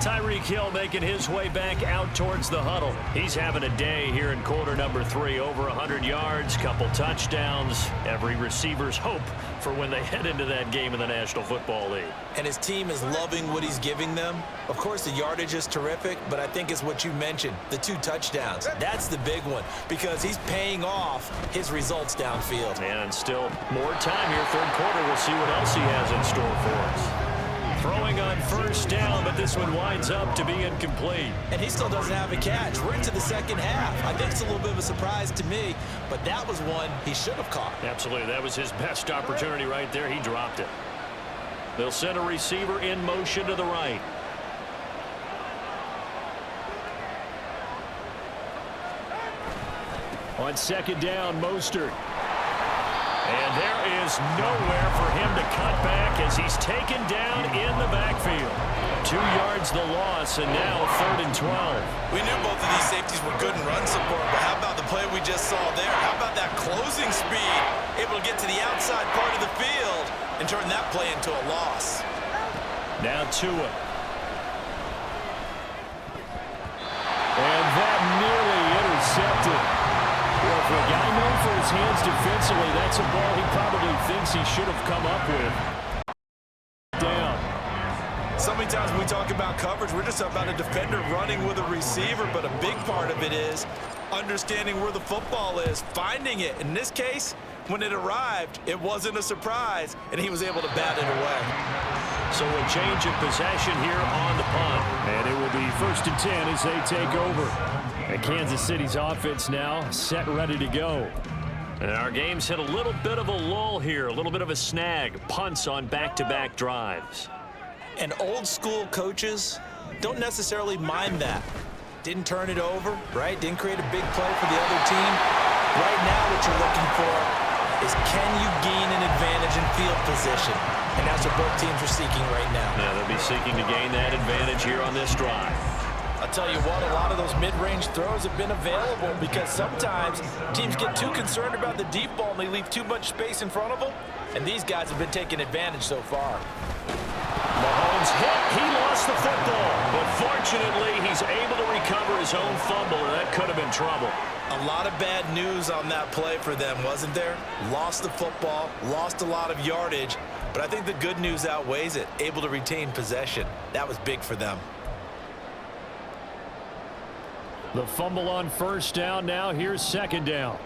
[SPEAKER 2] Tyreek Hill making his way back out towards the huddle. He's having a day here in quarter number 3. Over 100 yards, couple touchdowns. Every receiver's hope for when they head into that game in the National Football League.
[SPEAKER 3] And his team is loving what he's giving them. Of course, the yardage is terrific, but I think it's what you mentioned, the 2 touchdowns. That's the big one because he's paying off his results downfield.
[SPEAKER 2] And still more time here, third quarter. We'll see what else he has in store for us. Throwing on first down, but this one winds up to be incomplete.
[SPEAKER 3] And he still doesn't have a catch. We're into the second half. I think it's a little bit of a surprise to me, but that was one he should have caught.
[SPEAKER 2] Absolutely. That was his best opportunity right there. He dropped it. They'll send a receiver in motion to the right. On second down, Mostert. And there is nowhere for him to cut back as he's taken down in the backfield. 2 yards the loss, and now 3rd and 12.
[SPEAKER 3] We knew both of these safeties were good in run support, but how about the play we just saw there? How about that closing speed? Able to get to the outside part of the field and turn that play into a loss.
[SPEAKER 2] Now Tua. And that nearly intercepted. Well, for a guy known for his hands defensively, that's a ball he probably thinks he should have come up with. Down.
[SPEAKER 3] So many times when we talk about coverage, we're just talking about a defender running with a receiver, but a big part of it is understanding where the football is, finding it. In this case, when it arrived, it wasn't a surprise, and he was able to bat it away.
[SPEAKER 2] So a change of possession here on the punt. And it will be 1st and 10 as they take over. And Kansas City's offense now set, ready to go. And our game's hit a little bit of a lull here, a little bit of a snag. Punts on back-to-back drives.
[SPEAKER 3] And old school coaches don't necessarily mind that. Didn't turn it over, right? Didn't create a big play for the other team. Right now what you're looking for is can you gain an advantage in field position? And that's what both teams are seeking right now.
[SPEAKER 2] Yeah, they'll be seeking to gain that advantage here on this drive.
[SPEAKER 3] I'll tell you what, a lot of those mid-range throws have been available because sometimes teams get too concerned about the deep ball and they leave too much space in front of them. And these guys have been taking advantage so far.
[SPEAKER 2] Mahomes hit. He lost the football. But fortunately, he's able to recover his own fumble, and that could have been trouble.
[SPEAKER 3] A lot of bad news on that play for them, wasn't there? Lost the football, lost a lot of yardage. But I think the good news outweighs it. Able to retain possession. That was big for them.
[SPEAKER 2] The fumble on first down. Now here's second down.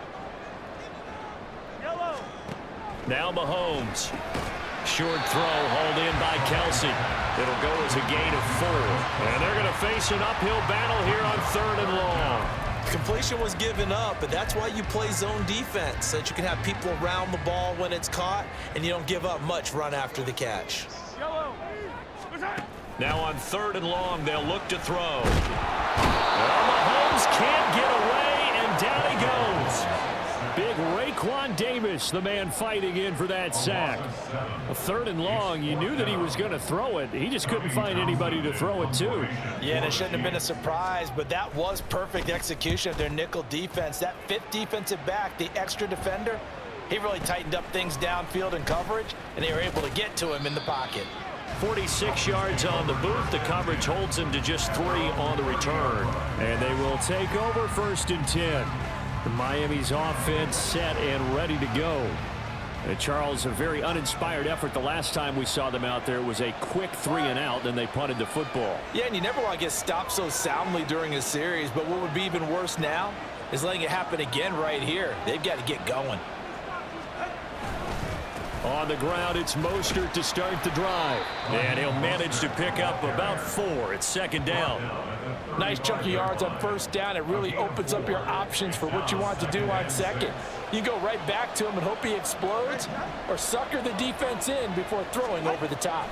[SPEAKER 2] Now Mahomes. Short throw hauled in by Kelsey. It'll go as a gain of 4. And they're going to face an uphill battle here on 3rd and long.
[SPEAKER 3] Completion was given up, but that's why you play zone defense, so that you can have people around the ball when it's caught, and you don't give up much run after the catch.
[SPEAKER 2] Now on 3rd and long, they'll look to throw. Well, Mahomes can't get away, and down he goes. Big Raekwon Davis, the man fighting in for that sack. 3rd and long, you knew that he was going to throw it. He just couldn't find anybody to throw it to.
[SPEAKER 3] Yeah, and it shouldn't have been a surprise, but that was perfect execution of their nickel defense. That 5th defensive back, the extra defender, he really tightened up things downfield in coverage, and they were able to get to him in the pocket.
[SPEAKER 2] 46 yards on the boot. The coverage holds him to just 3 on the return. And they will take over 1st and 10. Miami's offense set and ready to go. Charles, a very uninspired effort the last time we saw them out there. It was a quick 3-and-out, then they punted the football.
[SPEAKER 3] Yeah, and you never want to get stopped so soundly during a series, but what would be even worse now is letting it happen again right here. They've got to get going.
[SPEAKER 2] On the ground, it's Mostert to start the drive. And he'll manage to pick up about 4. It's second down.
[SPEAKER 3] Nice chunk of yards on first down. It really opens up your options for what you want to do on second. You go right back to him and hope he explodes, or sucker the defense in before throwing over the top.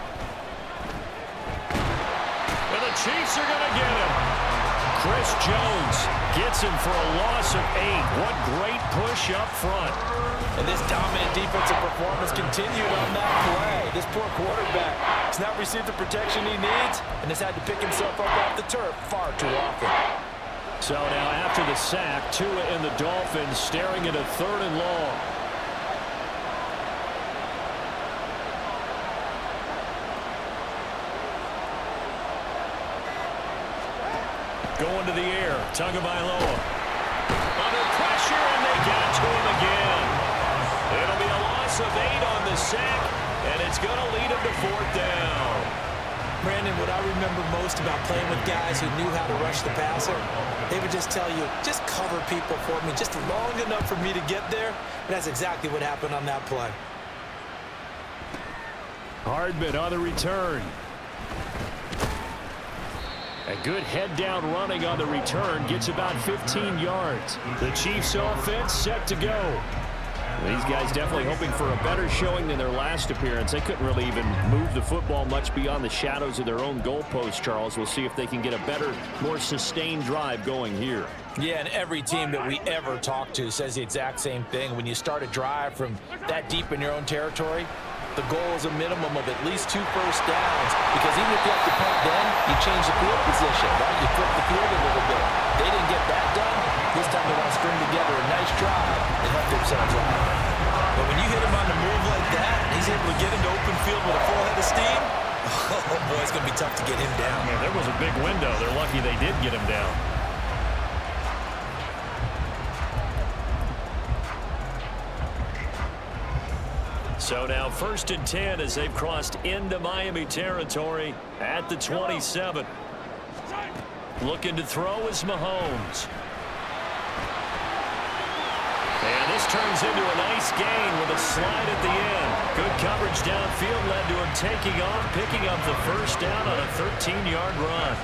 [SPEAKER 2] And the Chiefs are going to get him. Chris Jones gets him for a loss of 8. What great push up front.
[SPEAKER 3] And this dominant defensive performance continued on that play. This poor quarterback has not received the protection he needs and has had to pick himself up off the turf far too often.
[SPEAKER 2] So now after the sack, Tua and the Dolphins staring at a 3rd and long. Going to the air, Tagovailoa. Under pressure, and they get it to him again. It'll be a loss of 8 on the sack, and it's going to lead him to 4th down.
[SPEAKER 3] Brandon, what I remember most about playing with guys who knew how to rush the passer, they would just tell you, just cover people for me, just long enough for me to get there. And that's exactly what happened on that play.
[SPEAKER 2] Hardman on the return. A good head-down running on the return gets about 15 yards. The Chiefs offense set to go. These guys definitely hoping for a better showing than their last appearance. They couldn't really even move the football much beyond the shadows of their own goalpost, Charles. We'll see if they can get a better, more sustained drive going here.
[SPEAKER 3] Yeah, and every team that we ever talk to says the exact same thing. When you start a drive from that deep in your own territory, the goal is a minimum of at least 2 first downs, because even if you have to punt then, you change the field position, right? You flip the field a little bit. They didn't get that done. This time they want to string together a nice drive and help themselves out. But when you hit him on the move like that, and he's able to get into open field with a full head of steam, oh boy, it's going to be tough to get him down.
[SPEAKER 2] Yeah, there was a big window. They're lucky they did get him down. So now 1st and 10 as they've crossed into Miami territory at the 27. Looking to throw is Mahomes. And this turns into a nice gain with a slide at the end. Good coverage downfield led to him taking off, picking up the first down on a 13-yard run.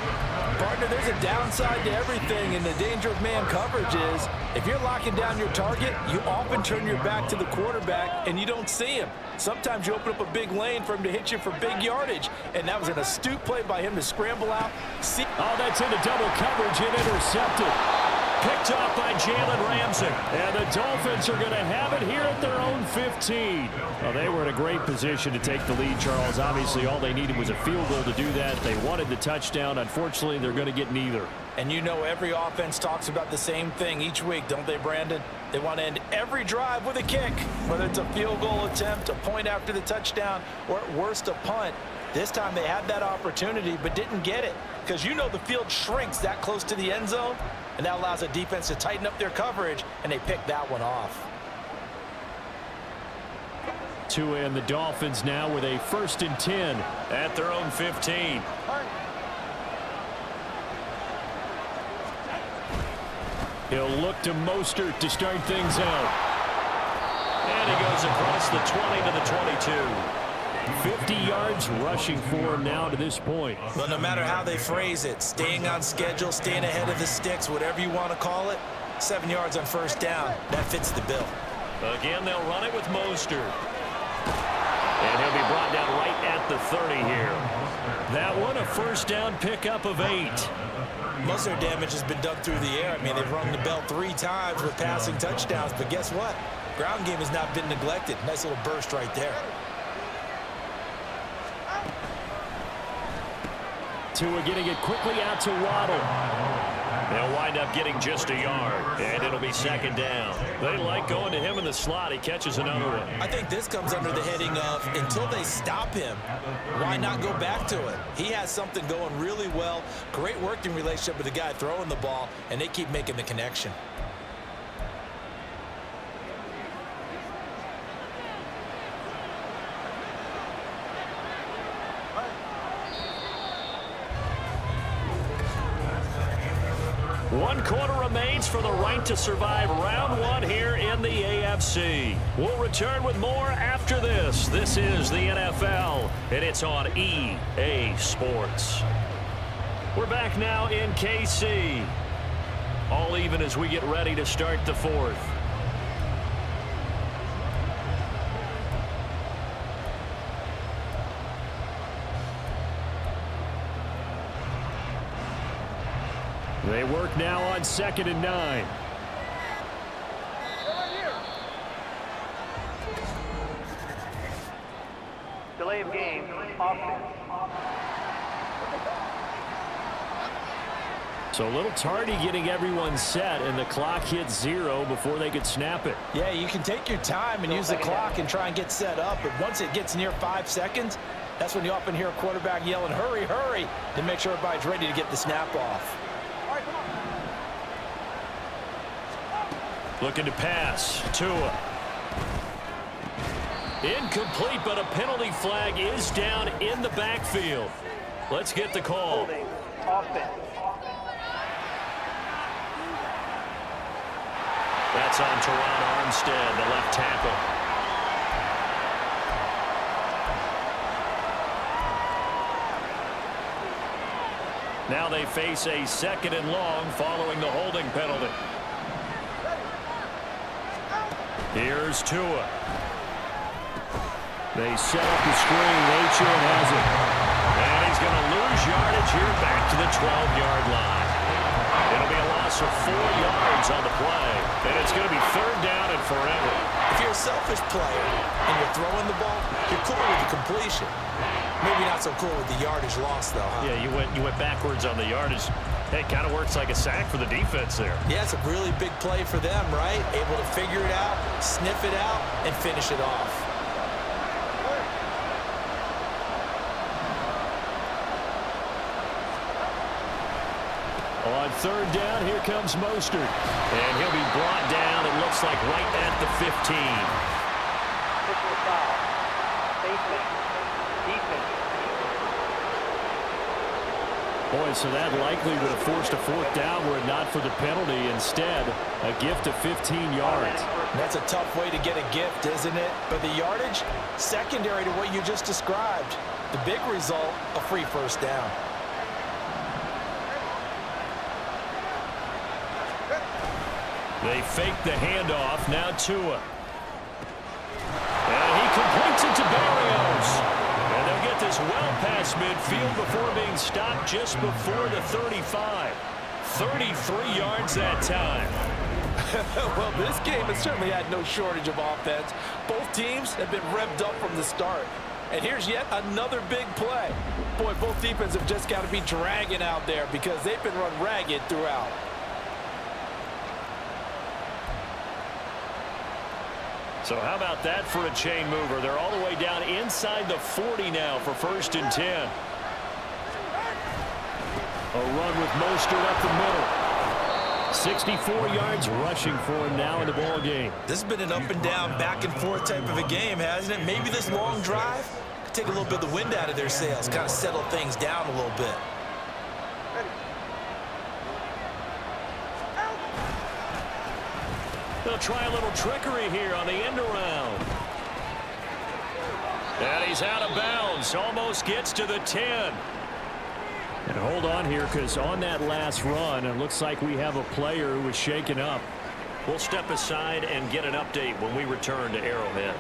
[SPEAKER 3] Partner, there's a downside to everything, and the danger of man coverage is if you're locking down your target, you often turn your back to the quarterback and you don't see him. Sometimes you open up a big lane for him to hit you for big yardage, and that was an astute play by him to scramble out.
[SPEAKER 2] Oh, that's into double coverage and intercepted. Picked off by Jalen Ramsey. And the Dolphins are going to have it here at their own 15. Well, they were in a great position to take the lead, Charles. Obviously, all they needed was a field goal to do that. They wanted the touchdown. Unfortunately, they're going to get neither.
[SPEAKER 3] And you know every offense talks about the same thing each week, don't they, Brandon? They want to end every drive with a kick, whether it's a field goal attempt, a point after the touchdown, or at worst a punt. This time they had that opportunity but didn't get it, because you know the field shrinks that close to the end zone, and that allows a defense to tighten up their coverage, and they picked that one off.
[SPEAKER 2] Tua and the Dolphins now with a 1st and 10 at their own 15. He'll look to Mostert to start things out. And he goes across the 20 to the 22. 50 yards rushing for him now to this point.
[SPEAKER 3] Well, no matter how they phrase it, staying on schedule, staying ahead of the sticks, whatever you want to call it, 7 yards on first down, that fits the bill.
[SPEAKER 2] Again, they'll run it with Mostert. And he'll be brought down right at the 30 here. That one, a first down pickup of 8.
[SPEAKER 3] Most of their damage has been done through the air. I mean, they've rung the bell 3 times with passing touchdowns, but guess what? Ground game has not been neglected. Nice little burst right there.
[SPEAKER 2] Tua getting it quickly out to Waddle. They'll wind up getting just a yard, and it'll be second down. They like going to him in the slot. He catches another one.
[SPEAKER 3] I think this comes under the heading of, until they stop him, why not go back to it? He has something going really well. Great working relationship with the guy throwing the ball, and they keep making the connection.
[SPEAKER 2] 1 quarter remains for the right to survive round 1 here in the AFC. We'll return with more after this. This is the NFL, and it's on EA Sports. We're back now in KC. All even as we get ready to start the 4th. They work now on 2nd and 9.
[SPEAKER 4] Delay of game, offense.
[SPEAKER 2] So a little tardy getting everyone set, and the clock hits 0 before they could snap it.
[SPEAKER 3] Yeah, you can take your time and use the clock and try and get set up, but once it gets near 5 seconds, that's when you often hear a quarterback yelling, hurry, hurry, to make sure everybody's ready to get the snap off.
[SPEAKER 2] Looking to pass. Tua. Incomplete, but a penalty flag is down in the backfield. Let's get the call.
[SPEAKER 4] Holding, offense.
[SPEAKER 2] That's on Teron Armstead, the left tackle. Now they face a 2nd and long following the holding penalty. Here's Tua. They set up the screen. Achane has it. And he's going to lose yardage here back to the 12-yard line. It'll be a loss of 4 yards on the play. And it's going to be 3rd down and forever.
[SPEAKER 3] If you're a selfish player and you're throwing the ball, you're cool with the completion. Maybe not so cool with the yardage loss, though, huh?
[SPEAKER 2] Yeah, you went backwards on the yardage. It kind of works like a sack for the defense there.
[SPEAKER 3] Yeah, it's a really big play for them, right? Able to figure it out, sniff it out, and finish it off.
[SPEAKER 2] On 3rd down, here comes Mostert. And he'll be brought down, it looks like, right at the 15.
[SPEAKER 4] Official foul. Safety. Defense.
[SPEAKER 2] Boy, so that likely would have forced a 4th down were it not for the penalty. Instead, a gift of 15 yards.
[SPEAKER 3] That's a tough way to get a gift, isn't it? But the yardage, secondary to what you just described. The big result, a free 1st down.
[SPEAKER 2] They fake the handoff. Now Tua. And he completes it to Barrios. And they'll get this well past midfield before being stopped just before the 35. 33 yards that time.
[SPEAKER 3] Well, this game has certainly had no shortage of offense. Both teams have been revved up from the start. And here's yet another big play. Boy, both defenses have just got to be dragging out there because they've been run ragged throughout.
[SPEAKER 2] So how about that for a chain mover? They're all the way down inside the 40 now for 1st and 10. A run with Mostert up the middle. 64 yards rushing for him now in the ball game.
[SPEAKER 3] This has been an up and down, back and forth type of a game, hasn't it? Maybe this long drive could take a little bit of the wind out of their sails, kind of settle things down a little bit.
[SPEAKER 2] They'll try a little trickery here on the end around. And he's out of bounds. Almost gets to the 10. And hold on here, because on that last run, it looks like we have a player who was shaken up. We'll step aside and get an update when we return to Arrowhead.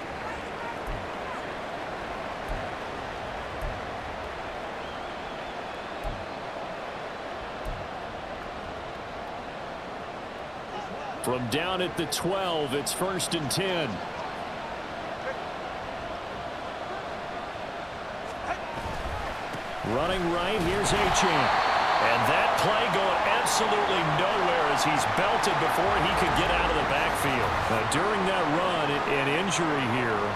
[SPEAKER 2] From down at the 12, it's 1st and 10. Running right, here's Achane. And that play going absolutely nowhere as he's belted before he could get out of the backfield. During that run, an injury here.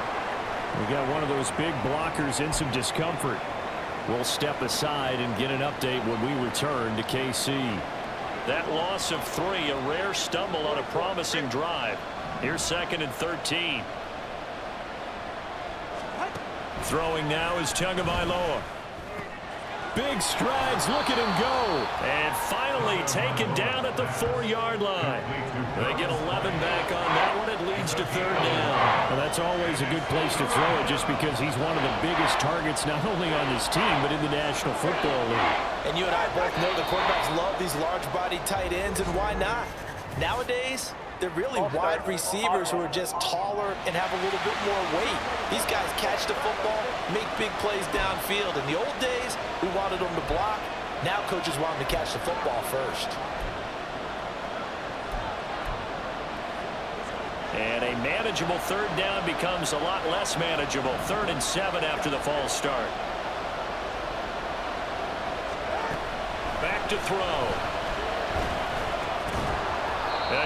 [SPEAKER 2] We got one of those big blockers in some discomfort. We'll step aside and get an update when we return to KC. That loss of 3, a rare stumble on a promising drive. Here's 2nd and 13. Throwing now is Tagovailoa. big strides. Look at him go. And finally taken down at the 4-yard line. They get 11 back on that one. It leads to 3rd down.
[SPEAKER 6] Well, that's always a good place to throw it just because he's one of the biggest targets not only on his team but in the National Football League.
[SPEAKER 3] And you and I both know the quarterbacks love these large-body tight ends, and why not? Nowadays, they're really wide receivers who are just taller and have a little bit more weight. These guys catch the football, make big plays downfield. In the old days, we wanted them to block. Now coaches want them to catch the football first.
[SPEAKER 2] And a manageable 3rd down becomes a lot less manageable. 3rd and 7 after the false start. Back to throw.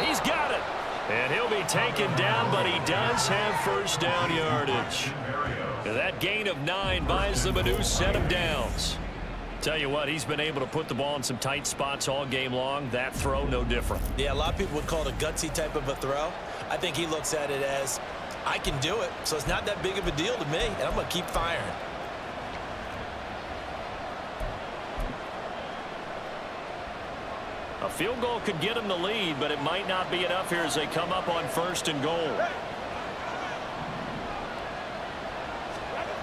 [SPEAKER 2] He's got it. And he'll be taken down, but he does have 1st down yardage. That gain of 9 buys them a new set of downs. Tell you what, he's been able to put the ball in some tight spots all game long. That throw, no different.
[SPEAKER 3] Yeah, a lot of people would call it a gutsy type of a throw. I think he looks at it as, I can do it, so it's not that big of a deal to me, and I'm going to keep firing.
[SPEAKER 2] A field goal could get him the lead, but it might not be enough here as they come up on 1st and goal.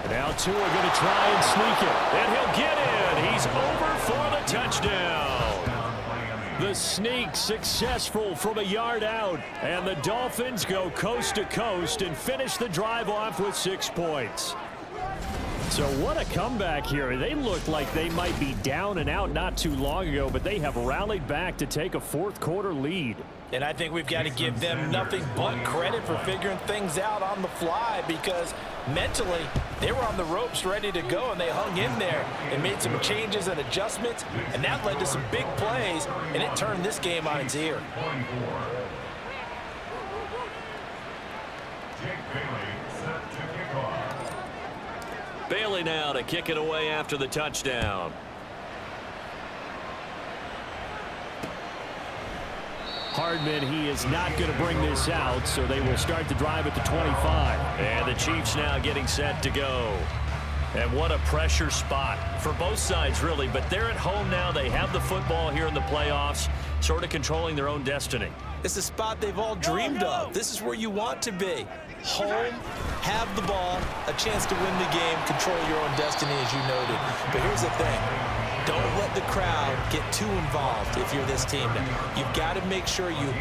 [SPEAKER 6] Now Tua going to try and sneak it.
[SPEAKER 2] And he'll get in. He's over for the touchdown.
[SPEAKER 6] The sneak successful from a yard out. And the Dolphins go coast to coast and finish the drive off with 6 points. So what a comeback here. They looked like they might be down and out not too long ago, but they have rallied back to take a 4th quarter lead.
[SPEAKER 3] And I think we've got to give them nothing but credit for figuring things out on the fly, because mentally they were on the ropes ready to go, and they hung in there and made some changes and adjustments, and that led to some big plays, and it turned this game on its ear.
[SPEAKER 2] Bailey now to kick it away after the touchdown.
[SPEAKER 6] Hardman, he is not going to bring this out, so they will start the drive at the 25.
[SPEAKER 2] And the Chiefs now getting set to go. And what a pressure spot for both sides, really. But they're at home now. They have the football here in the playoffs, sort of controlling their own destiny.
[SPEAKER 3] It's a spot they've all dreamed of. This is where you want to be. Home, have the ball, a chance to win the game, control your own destiny, as you noted. But here's the thing. Don't let the crowd get too involved if you're this team now. You've got to make sure you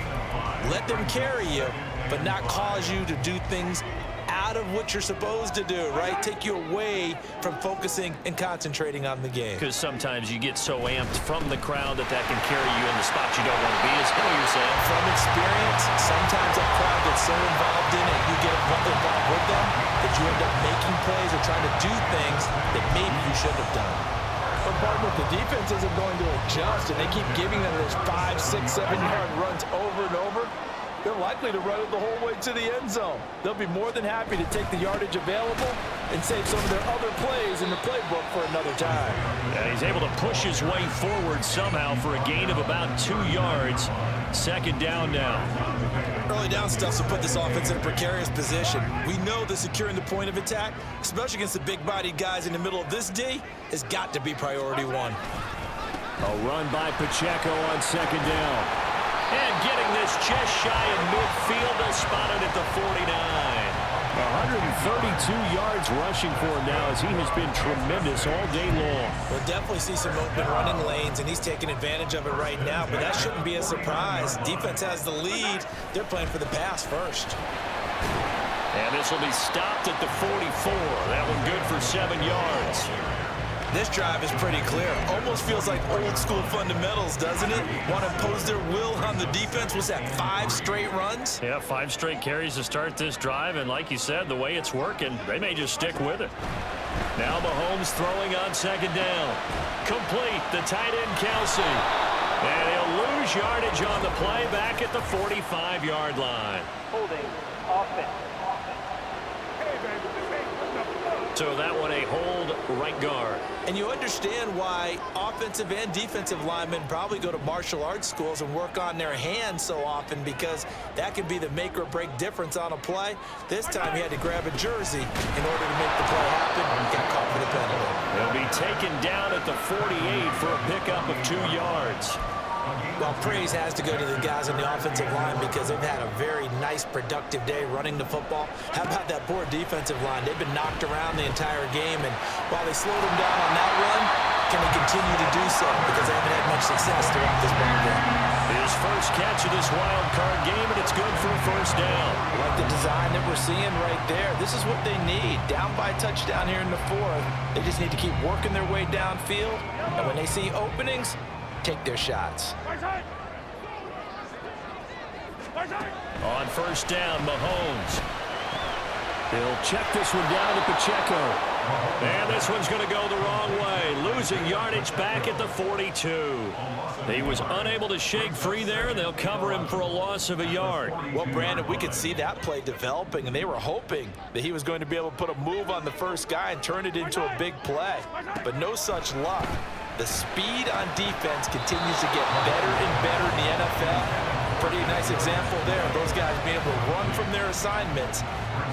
[SPEAKER 3] let them carry you, but not cause you to do things out of what you're supposed to do, right? Take you away from focusing and concentrating on the game.
[SPEAKER 2] Because sometimes you get so amped from the crowd that can carry you in the spot you don't want to be, is what you're saying.
[SPEAKER 3] From experience, sometimes that crowd gets so involved in it, you get involved with them, that you end up making plays or trying to do things that maybe you should have done.
[SPEAKER 7] But partner, the defense isn't going to adjust, and they keep giving them those 5, 6, 7-yard runs over and over. They're likely to run it the whole way to the end zone. They'll be more than happy to take the yardage available and save some of their other plays in the playbook for another time.
[SPEAKER 2] And he's able to push his way forward somehow for a gain of about 2 yards. 2nd down now.
[SPEAKER 3] Early down stuff to put this offense in a precarious position. We know that securing the point of attack, especially against the big-bodied guys in the middle of this D, has got to be priority 1.
[SPEAKER 6] A run by Pacheco on 2nd down.
[SPEAKER 2] And getting this just shy in midfield, they'll spot it at the 49.
[SPEAKER 6] 132 yards rushing for him now, as he has been tremendous all day long.
[SPEAKER 3] We'll definitely see some open running lanes, and he's taking advantage of it right now, but that shouldn't be a surprise. Defense has the lead. They're playing for the pass first.
[SPEAKER 2] And this will be stopped at the 44. That one good for 7 yards.
[SPEAKER 3] This drive is pretty clear. Almost feels like old school fundamentals, doesn't it? Want to impose their will on the defense. Was that 5 straight runs?
[SPEAKER 2] Yeah, 5 straight carries to start this drive. And like you said, the way it's working, they may just stick with it. Now Mahomes throwing on 2nd down. Complete, the tight end Kelsey. And he'll lose yardage on the play back at the 45-yard line.
[SPEAKER 4] Holding offense.
[SPEAKER 2] So that one a hold right guard.
[SPEAKER 3] And you understand why offensive and defensive linemen probably go to martial arts schools and work on their hands so often, because that can be the make or break difference on a play. This time he had to grab a jersey in order to make the play happen, and got caught for the penalty.
[SPEAKER 2] He'll be taken down at the 48 for a pickup of 2 yards.
[SPEAKER 3] Well, praise has to go to the guys on the offensive line because they've had a very nice, productive day running the football. How about that poor defensive line? They've been knocked around the entire game, and while they slowed them down on that run, can they continue to do so? Because they haven't had much success throughout this ball game.
[SPEAKER 2] His first catch of this wild card game, and it's good for a first down.
[SPEAKER 3] Like the design that we're seeing right there. This is what they need. Down by a touchdown here in the 4th. They just need to keep working their way downfield, and when they see openings, take their shots.
[SPEAKER 2] On first down, Mahomes. He'll check this one down to Pacheco. And this one's going to go the wrong way. Losing yardage back at the 42. He was unable to shake free there, and they'll cover him for a loss of a yard.
[SPEAKER 3] Well, Brandon, we could see that play developing, and they were hoping that he was going to be able to put a move on the first guy and turn it into a big play. But no such luck. The speed on defense continues to get better and better in the NFL. Pretty nice example there of those guys being able to run from their assignments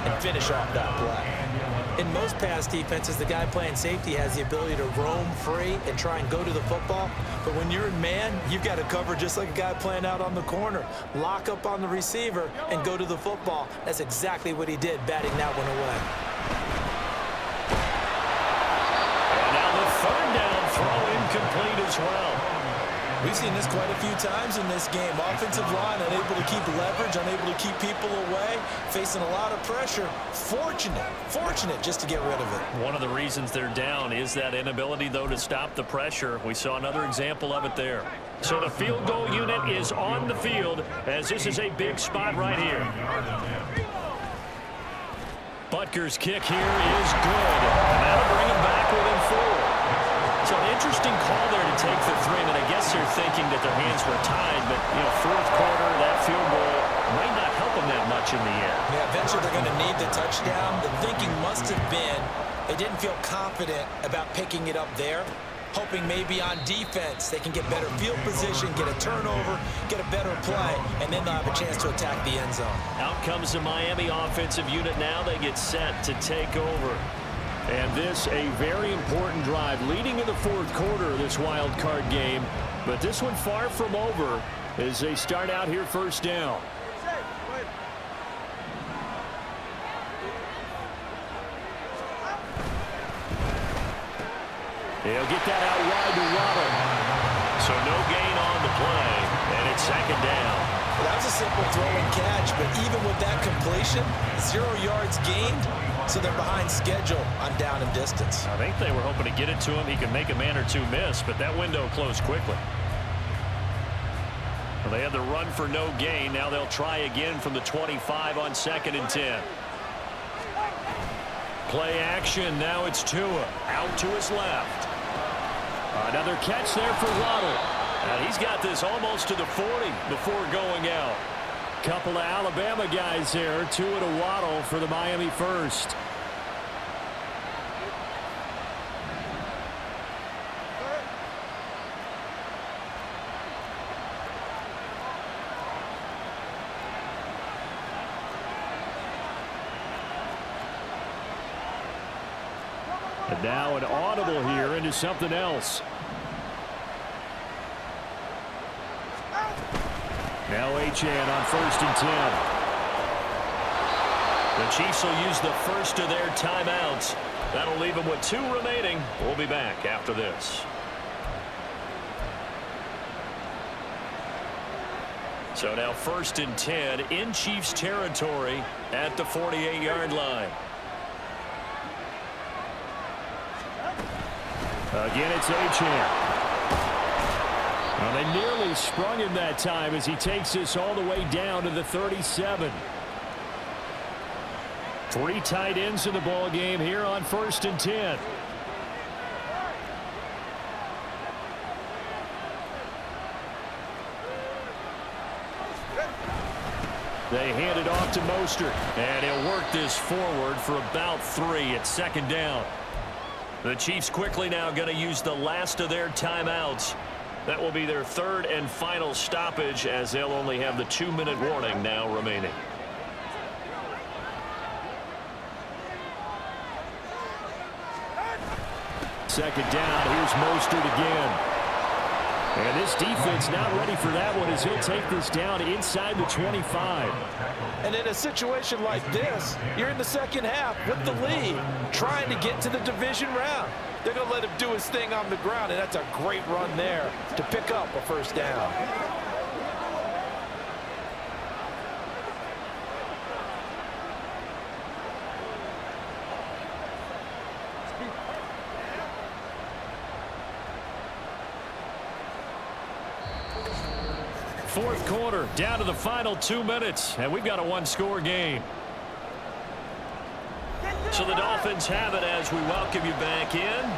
[SPEAKER 3] and finish off that play. In most pass defenses, the guy playing safety has the ability to roam free and try and go to the football. But when you're in man, you've got to cover just like a guy playing out on the corner. Lock up on the receiver and go to the football. That's exactly what he did, batting that one away.
[SPEAKER 2] And now the third down throw incomplete as well.
[SPEAKER 3] We've seen this quite a few times in this game. Offensive line unable to keep leverage, unable to keep people away, facing a lot of pressure. Fortunate just to get rid of it.
[SPEAKER 2] One of the reasons they're down is that inability, though, to stop the pressure. We saw another example of it there. So the field goal unit is on the field, as this is a big spot right here. Butker's kick here is good. And that'll bring him back within 4. So an interesting call there to take the 3, and I guess they're thinking that their hands were tied, but, you know, 4th quarter, that field goal might not help them that much in the end.
[SPEAKER 3] Yeah, eventually they're going to need the touchdown. The thinking must have been they didn't feel confident about picking it up there, hoping maybe on defense they can get better field position, get a turnover, get a better play, and then they'll have a chance to attack the end zone.
[SPEAKER 2] Out comes the Miami offensive unit now. They get set to take over. And this a very important drive leading in the 4th quarter of this wild card game. But this one far from over as they start out here first down. They'll get that out wide to Waddle. So no gain on the play, and it's 2nd down.
[SPEAKER 3] Well, that was a simple throw and catch, but even with that completion, 0 yards gained. So they're behind schedule on down and distance.
[SPEAKER 2] I think they were hoping to get it to him. He could make a man or two miss, but that window closed quickly. Well, they had the run for no gain. Now they'll try again from the 25 on 2nd and 10. Play action. Now it's Tua out to his left. Another catch there for Waddle. And he's got this almost to the 40 before going out. Couple of Alabama guys there, Tua to Waddle for the Miami first. And now an audible here into something else. Now Achane on 1st and 10. The Chiefs will use the first of their timeouts. That'll leave them with 2 remaining. We'll be back after this. So now 1st and 10 in Chiefs territory at the 48-yard line. Again, it's Achane. Well, they nearly sprung him that time as he takes this all the way down to the 37. 3 tight ends in the ball game here on 1st and 10. They hand it off to Mostert. And he'll work this forward for about 3 at second down. The Chiefs quickly now going to use the last of their timeouts. That will be their third and final stoppage, as they'll only have the 2-minute warning now remaining.
[SPEAKER 6] Second down. Here's Mostert again. And this defense not ready for that one as he'll take this down inside the 25.
[SPEAKER 3] And in a situation like this, you're in the second half with the lead, trying to get to the division round. They're going to let him do his thing on the ground, and that's a great run there to pick up a first down.
[SPEAKER 6] Fourth quarter, down to the final 2 minutes, and we've got a one-score game.
[SPEAKER 2] So the Dolphins have it as we welcome you back in.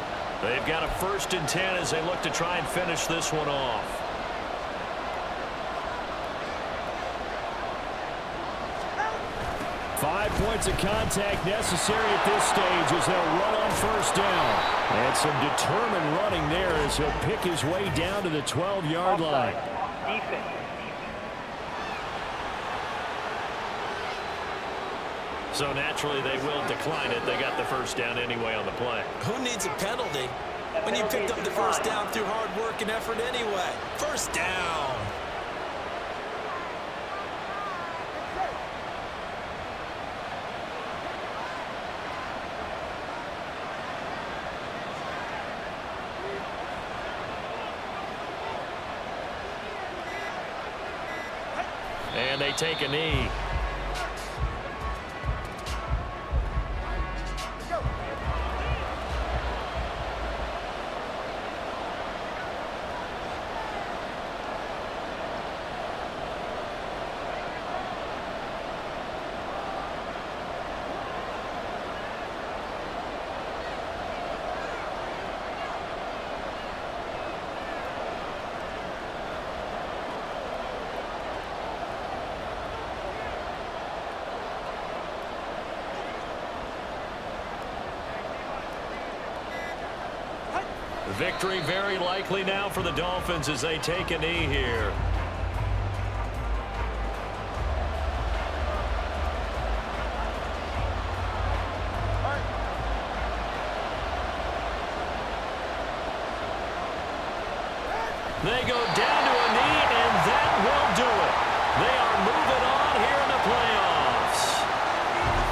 [SPEAKER 2] They've got a 1st and 10 as they look to try and finish this one off.
[SPEAKER 6] Five points of contact necessary at this stage as they'll run on first down. And some determined running there as he'll pick his way down to the 12-yard line.
[SPEAKER 4] Defense.
[SPEAKER 2] So naturally they will decline it. They got the first down anyway on the play.
[SPEAKER 7] Who needs a penalty when you picked up the first down through hard work and effort anyway? First down.
[SPEAKER 2] And they take a knee. Victory very likely now for the Dolphins as they take a knee here. They go down to a knee, and that will do it. They are moving on here in the playoffs.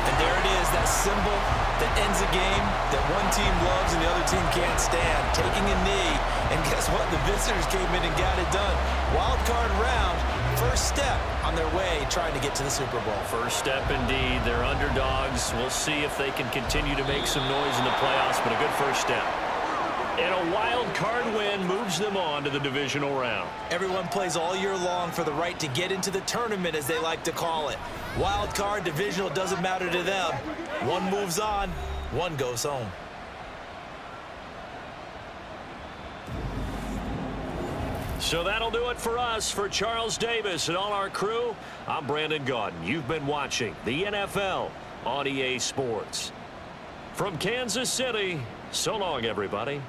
[SPEAKER 7] And there it is, that symbol that ends a game that one team loves and the other team can't stand, taking a knee. And guess what? The visitors came in and got it done. Wild card round, first step on their way trying to get to the Super Bowl.
[SPEAKER 2] First step indeed. They're underdogs. We'll see if they can continue to make some noise in the playoffs, but a good first step. And a wild card win moves them on to the divisional round.
[SPEAKER 7] Everyone plays all year long for the right to get into the tournament, as they like to call it. Wild card, divisional, doesn't matter to them. One moves on, one goes home.
[SPEAKER 2] So that'll do it for us. For Charles Davis and all our crew, I'm Brandon Gaudin. You've been watching the NFL on EA Sports. From Kansas City, so long, everybody.